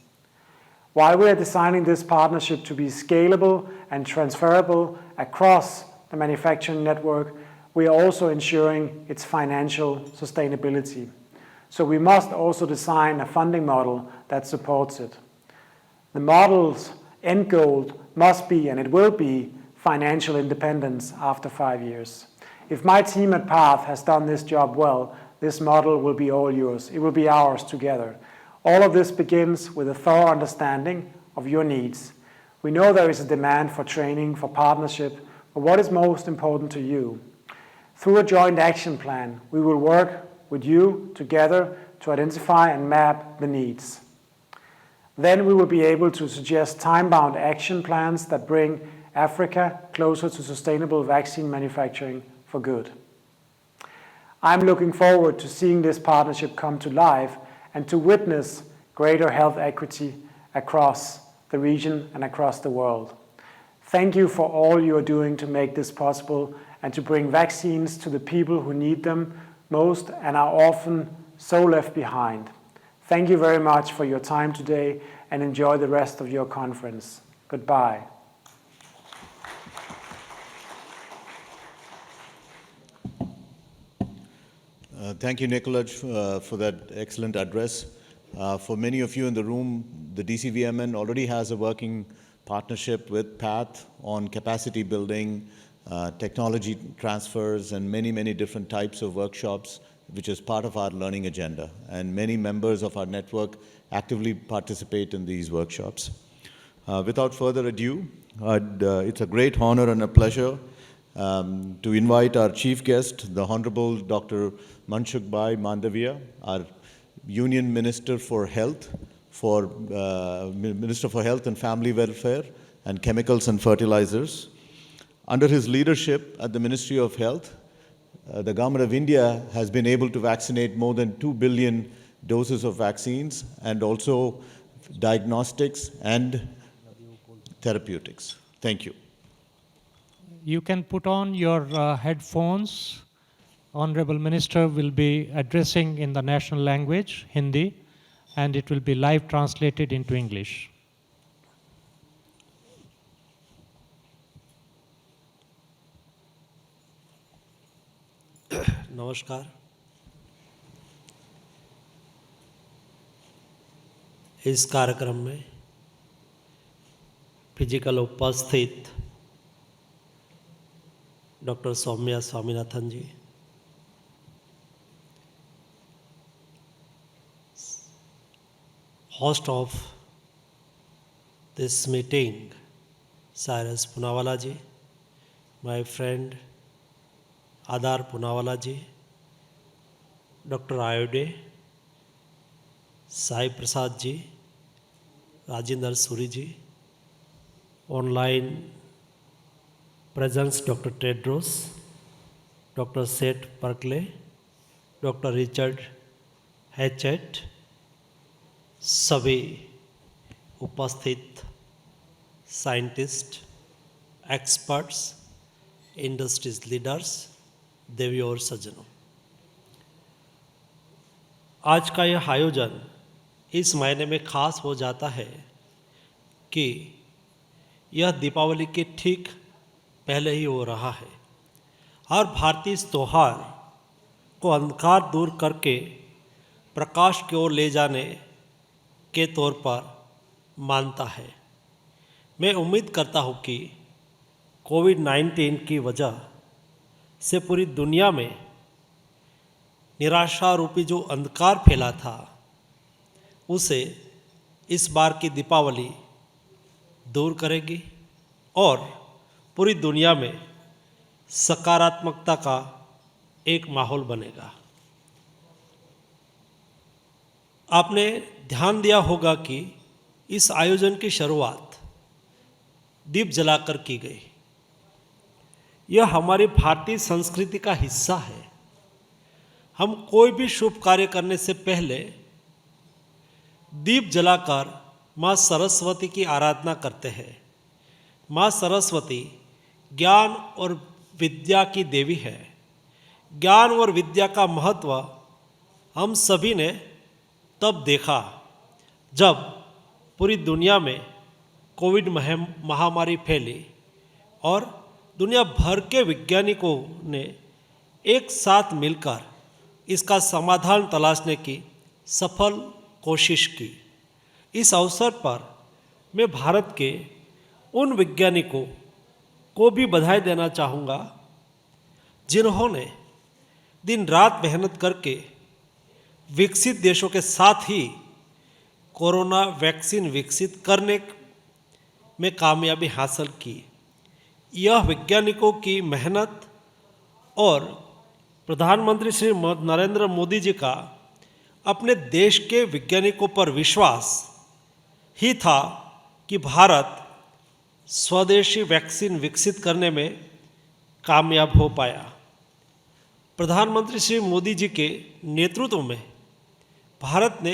While we are designing this partnership to be scalable and transferable across the manufacturing network, we are also ensuring its financial sustainability. So we must also design a funding model that supports it. The model's end goal must be, and it will be, financial independence after 5 years. If my team at PATH has done this job well, this model will be all yours. It will be ours together. All of this begins with a thorough understanding of your needs. We know there is a demand for training, for partnership, but what is most important to you? Through a joint action plan, we will work with you together to identify and map the needs. Then we will be able to suggest time-bound action plans that bring Africa closer to sustainable vaccine manufacturing for good. I'm looking forward to seeing this partnership come to life and to witness greater health equity across the region and across the world. Thank you for all you are doing to make this possible and to bring vaccines to the people who need them most and are often so left behind. Thank you very much for your time today and enjoy the rest of your conference. Goodbye. Thank you, Nicolaj, for that excellent address. For many of you in the room, the DCVMN already has a working partnership with PATH on capacity building, technology transfers, and many, many different types of workshops, which is part of our learning agenda. And many members of our network actively participate in these workshops. Without further ado, it's a great honor and a pleasure to invite our chief guest, the Honorable Dr. Mansukhbhai Mandavia, our Union Minister for Health, Minister for Health and Family Welfare and Chemicals and Fertilizers. Under his leadership at the Ministry of Health, the Government of India has been able to vaccinate more than 2 billion doses of vaccines and also diagnostics and therapeutics. Thank you. You can put on your headphones. Honorable Minister will be addressing in the national language, Hindi, and it will be live translated into English. नमस्कार। इस कार्यक्रम में physical उपस्थित doctor Soumya Swaminathan ji, host of this meeting, Cyrus Poonawala ji, my friend Adar Poonawala ji, Dr. Ayode, Sai Prasad ji, Rajinder Suri ji, online presents Dr. Tedros, Dr. Seth Berkley, Dr. Richard hatchet, सभी उपस्थित scientist, experts, industries leaders, देवियों और सज्जनों, आज का यह आयोजन इस महीने में खास हो जाता है कि यह दीपावली के ठीक पहले ही हो रहा है और भारतीय इस त्योहार को अंधकार दूर करके प्रकाश की ओर ले जाने के तौर पर मानता है। मैं उम्मीद करता हूँ कि कोविड-19 की वजह से पूरी दुनिया में निराशा रूपी जो अंधकार फैला था, उसे इस बार की दीपावली दूर करेगी और पूरी दुनिया में सकारात्मकता का एक माहौल बनेगा। आपने ध्यान दिया होगा कि इस आयोजन की शुरुआत दीप जलाकर की गई। यह हमारी भारतीय संस्कृति का हिस्सा है। हम कोई भी शुभ कार्य करने से पहले दीप जलाकर माँ सरस्वती की आराधना करते हैं। माँ सरस्वती ज्ञान और विद्या की देवी है। ज्ञान और विद्या का महत्व हम सभी ने तब देखा जब पूरी दुनिया में कोविड महामारी फैली और दुनिया भर के वैज्ञानिकों ने एक साथ मिलकर इसका समाधान तलाशने की सफल कोशिश की। इस अवसर पर मैं भारत के उन वैज्ञानिकों को भी बधाई देना चाहूँगा जिन्होंने दिन रात मेहनत करके विकसित देशों के साथ ही कोरोना वैक्सीन विकसित करने में कामयाबी हासिल की। यह वैज्ञानिकों की मेहनत और प्रधानमंत्री श्री नरेंद्र मोदी जी का अपने देश के वैज्ञानिकों पर विश्वास ही था कि भारत स्वदेशी वैक्सीन विकसित करने में कामयाब हो पाया। प्रधानमंत्री श्री मोदी जी के नेतृत्व में भारत ने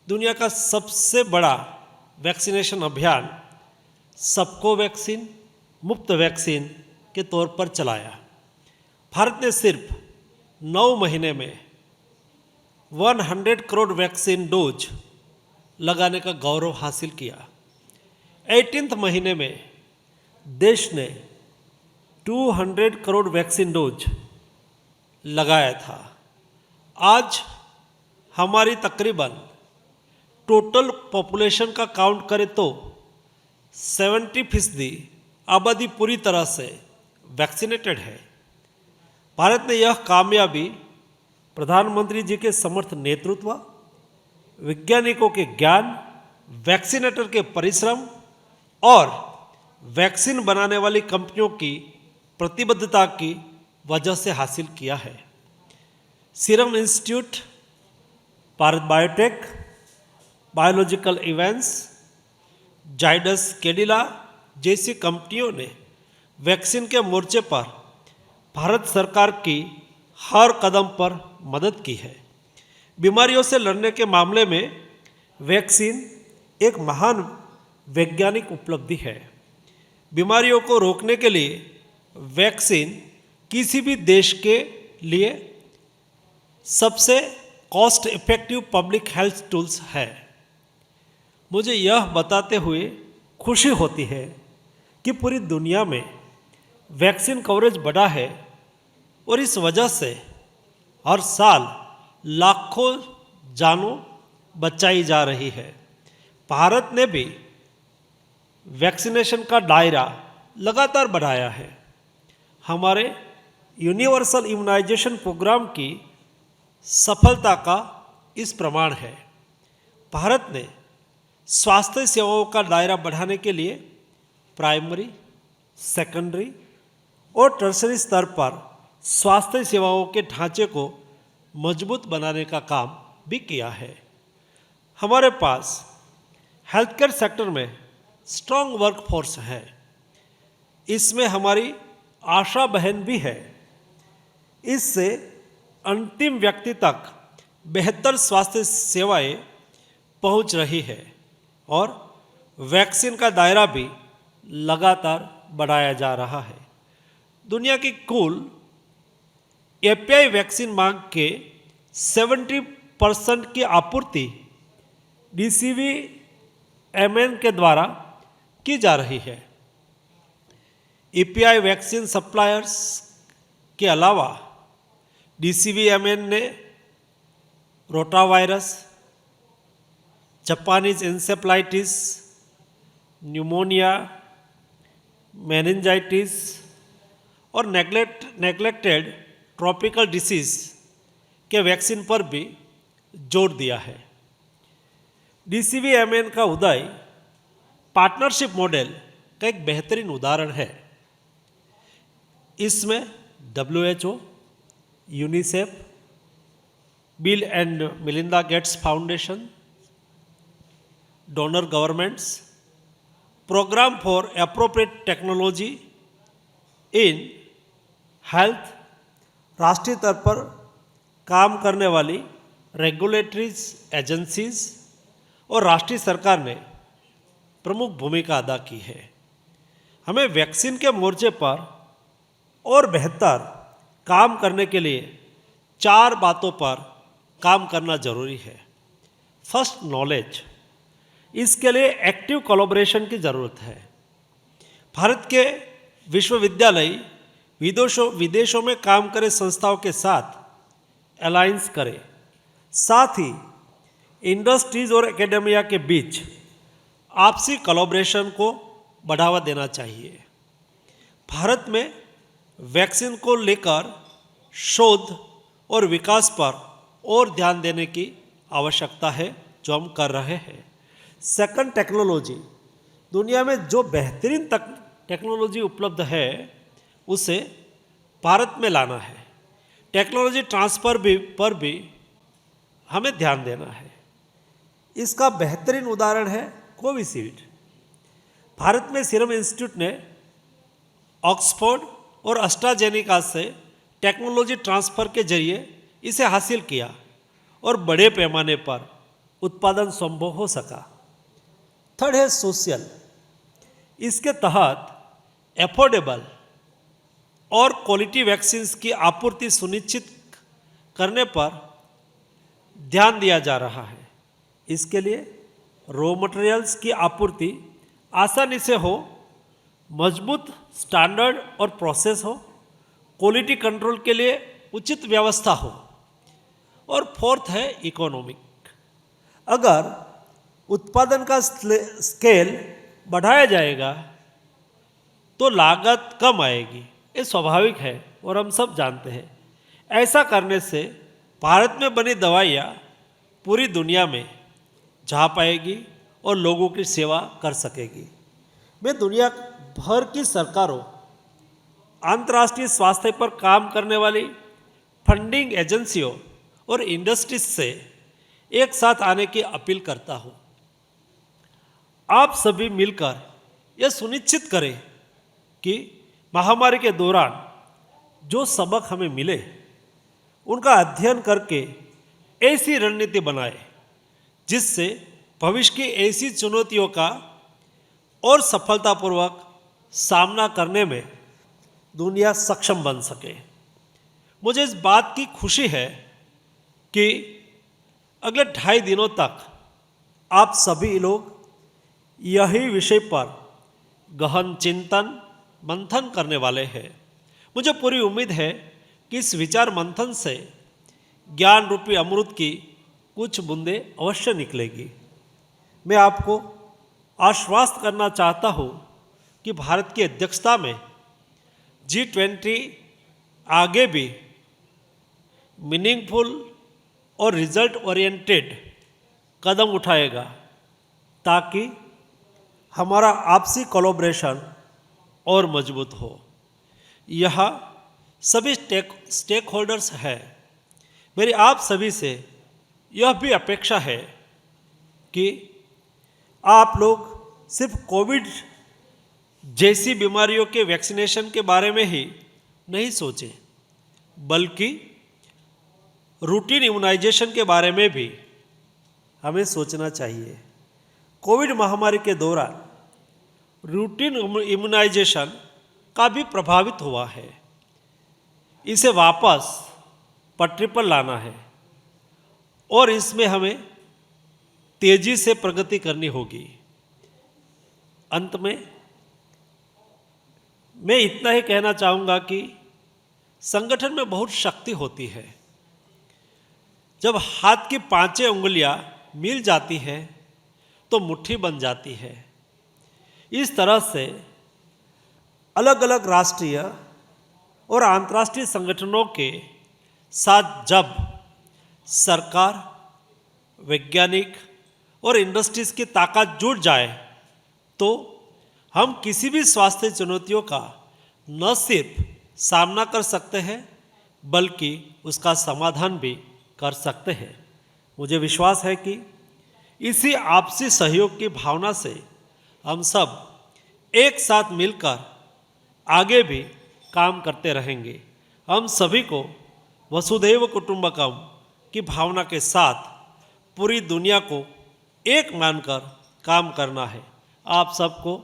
दुनिया का सबसे बड़ा वैक्सीनेशन अभियान सबको वैक्सीन मुफ्त वैक्सीन के तौर पर चलाया। भारत ने सिर्फ 9 महीने में 100 करोड़ वैक्सीन डोज लगाने का गौरव हासिल किया। 18वें महीने में देश ने 200 करोड़ वैक्सीन डोज लगाया था। आज हमारी तकरीबन टोटल पॉपुलेशन का काउंट करें तो 70% आबादी पूरी तरह से वैक्सीनेटेड है। भारत ने यह कामयाबी प्रधानमंत्री जी के समर्थ नेतृत्व, वैज्ञानिकों के ज्ञान, वैक्सीनेटर के परिश्रम और वैक्सीन बनाने वाली कंपनियों की प्रतिबद्धता की वजह से हासिल किया है। Serum institute, Bharat biotech, biological events, Zydus Cadila जैसी कंपनियों ने वैक्सीन के मोर्चे पर भारत सरकार की हर कदम पर मदद की है। बीमारियों से लड़ने के मामले में वैक्सीन एक महान वैज्ञानिक उपलब्धि है। बीमारियों को रोकने के लिए वैक्सीन किसी भी देश के लिए सबसे cost effective public health tools है। मुझे यह बताते हुए खुशी होती है कि पूरी दुनिया में वैक्सीन कवरेज बढ़ा है और इस वजह से हर साल लाखों जानों बचाई जा रही है। भारत ने भी वैक्सीनेशन का दायरा लगातार बढ़ाया है। हमारे यूनिवर्सल इम्यूनाइजेशन प्रोग्राम की सफलता का इस प्रमाण है। भारत ने स्वास्थ्य सेवाओं का दायरा बढ़ाने के लिए प्राइमरी, सेकेंडरी और टर्शरी स्तर पर स्वास्थ्य सेवाओं के ढांचे को मजबूत बनाने का काम भी किया है। हमारे पास हेल्थ केयर सेक्टर में स्ट्रॉन्ग वर्कफोर्स है। इसमें हमारी आशा बहन भी है। इससे अंतिम व्यक्ति तक बेहतर स्वास्थ्य सेवाएं पहुंच रही है और वैक्सीन का दायरा भी लगातार बढ़ाया जा रहा है। दुनिया की कुल एपीआई वैक्सीन मांग के 70% की आपूर्ति DCVMN के द्वारा की जा रही है। एपीआई वैक्सीन सप्लायर्स के अलावा DCVMN ने rotavirus, Japanese encephalitis, pneumonia, meningitis और नेग्लेक्टेड ट्रॉपिकल डिसीज के वैक्सीन पर भी जोर दिया है। DCVMN का उदय पार्टनरशिप मॉडल का एक बेहतरीन उदाहरण है। इसमें WHO, UNICEF, Bill and Melinda Gates foundation, donor governments, programme for appropriate technology in health, राष्ट्रीय स्तर पर काम करने वाली रेगुलेटरीज एजेंसीज और राष्ट्रीय सरकार ने प्रमुख भूमिका अदा की है। हमें वैक्सीन के मोर्चे पर और बेहतर काम करने के लिए 4 बातों पर काम करना जरूरी है। First, knowledge. इसके लिए एक्टिव कोलैबोरेशन की ज़रूरत है। भारत के विश्वविद्यालय विदेशों में काम करे संस्थाओं के साथ अलायंस करें। साथ ही इंडस्ट्रीज और एकेडेमिया के बीच आपसी कोलैबोरेशन को बढ़ावा देना चाहिए। भारत में वैक्सीन को लेकर शोध और विकास पर और ध्यान देने की आवश्यकता है, जो हम कर रहे हैं। Second, technology. दुनिया में जो बेहतरीन टेक्नोलॉजी उपलब्ध है उसे भारत में लाना है। टेक्नोलॉजी ट्रांसफ़र पर भी हमें ध्यान देना है। इसका बेहतरीन उदाहरण है कोविशील्ड। भारत में सीरम इंस्टीट्यूट ने ऑक्सफोर्ड और एस्ट्राजेनेका से टेक्नोलॉजी ट्रांसफ़र के जरिए इसे हासिल किया और बड़े पैमाने पर उत्पादन संभव हो सका। थर्ड है सोशल। इसके तहत एफोर्डेबल और क्वालिटी वैक्सीन्स की आपूर्ति सुनिश्चित करने पर ध्यान दिया जा रहा है। इसके लिए रॉ मटेरियल्स की आपूर्ति आसानी से हो, मजबूत स्टैंडर्ड और प्रोसेस हो, क्वालिटी कंट्रोल के लिए उचित व्यवस्था हो। और फोर्थ है इकोनॉमिक। अगर उत्पादन का स्केल बढ़ाया जाएगा तो लागत कम आएगी, ये स्वाभाविक है और हम सब जानते हैं। ऐसा करने से भारत में बनी दवाइयाँ पूरी दुनिया में जा पाएगी और लोगों की सेवा कर सकेगी। मैं दुनिया भर की सरकारों, अंतर्राष्ट्रीय स्वास्थ्य पर काम करने वाली फंडिंग एजेंसियों और इंडस्ट्रीज से एक साथ आने की अपील करता हूँ। आप सभी मिलकर यह सुनिश्चित करें कि महामारी के दौरान जो सबक हमें मिले उनका अध्ययन करके ऐसी रणनीति बनाए जिससे भविष्य की ऐसी चुनौतियों का और सफलतापूर्वक सामना करने में दुनिया सक्षम बन सके। मुझे इस बात की खुशी है कि अगले 2.5 दिनों तक आप सभी लोग यही विषय पर गहन चिंतन मंथन करने वाले हैं। मुझे पूरी उम्मीद है कि इस विचार मंथन से ज्ञान रूपी अमृत की कुछ बूंदें अवश्य निकलेगी। मैं आपको आश्वस्त करना चाहता हूँ कि भारत की अध्यक्षता में G20 आगे भी मीनिंगफुल और रिजल्ट ओरिएंटेड कदम उठाएगा ताकि हमारा आपसी कोलैबोरेशन और मजबूत हो। यह सभी स्टेक होल्डर्स हैं। मेरी आप सभी से यह भी अपेक्षा है कि आप लोग सिर्फ जैसी बीमारियों के वैक्सीनेशन के बारे में ही नहीं सोचें, बल्कि रूटीन इम्यूनाइजेशन के बारे में भी हमें सोचना चाहिए। कोविड महामारी के दौरान रूटीन इम्यूनाइजेशन का भी प्रभावित हुआ है। इसे वापस पटरी पर लाना है और इसमें हमें तेजी से प्रगति करनी होगी। अंत में मैं इतना ही कहना चाहूँगा कि संगठन में बहुत शक्ति होती है। जब हाथ की पांचों उंगलियां मिल जाती हैं तो मुट्ठी बन जाती है। इस तरह से अलग अलग राष्ट्रीय और अंतर्राष्ट्रीय संगठनों के साथ जब सरकार, वैज्ञानिक और इंडस्ट्रीज की ताकत जुट जाए तो हम किसी भी स्वास्थ्य चुनौतियों का न सिर्फ सामना कर सकते हैं बल्कि उसका समाधान भी कर सकते हैं। मुझे विश्वास है कि इसी आपसी सहयोग की भावना से हम सब एक साथ मिलकर आगे भी काम करते रहेंगे। हम सभी को वसुधैव कुटुंबकम की भावना के साथ पूरी दुनिया को एक मानकर काम करना है। आप सबको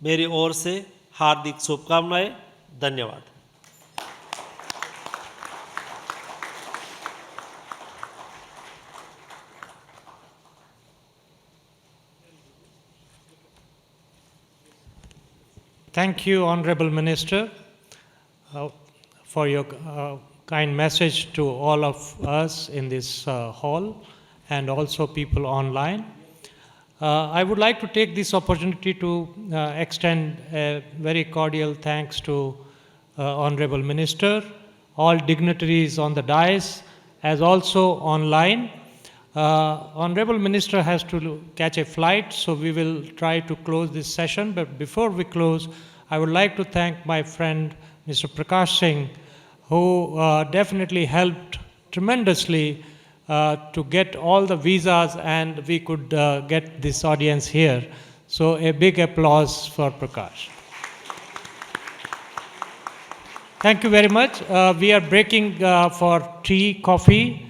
मेरी ओर से हार्दिक शुभकामनाएं। धन्यवाद। Thank you, Honorable Minister, for your kind message to all of us in this hall and also people online. I would like to take this opportunity to extend a very cordial thanks to Honorable Minister, all dignitaries on the dais, as also online. Honorable Minister has to catch a flight, so we will try to close this session. But before we close, I would like to thank my friend, Mr. Prakash Singh, who definitely helped tremendously to get all the visas and we could get this audience here. So a big applause for Prakash. Thank you very much. We are breaking for tea, coffee.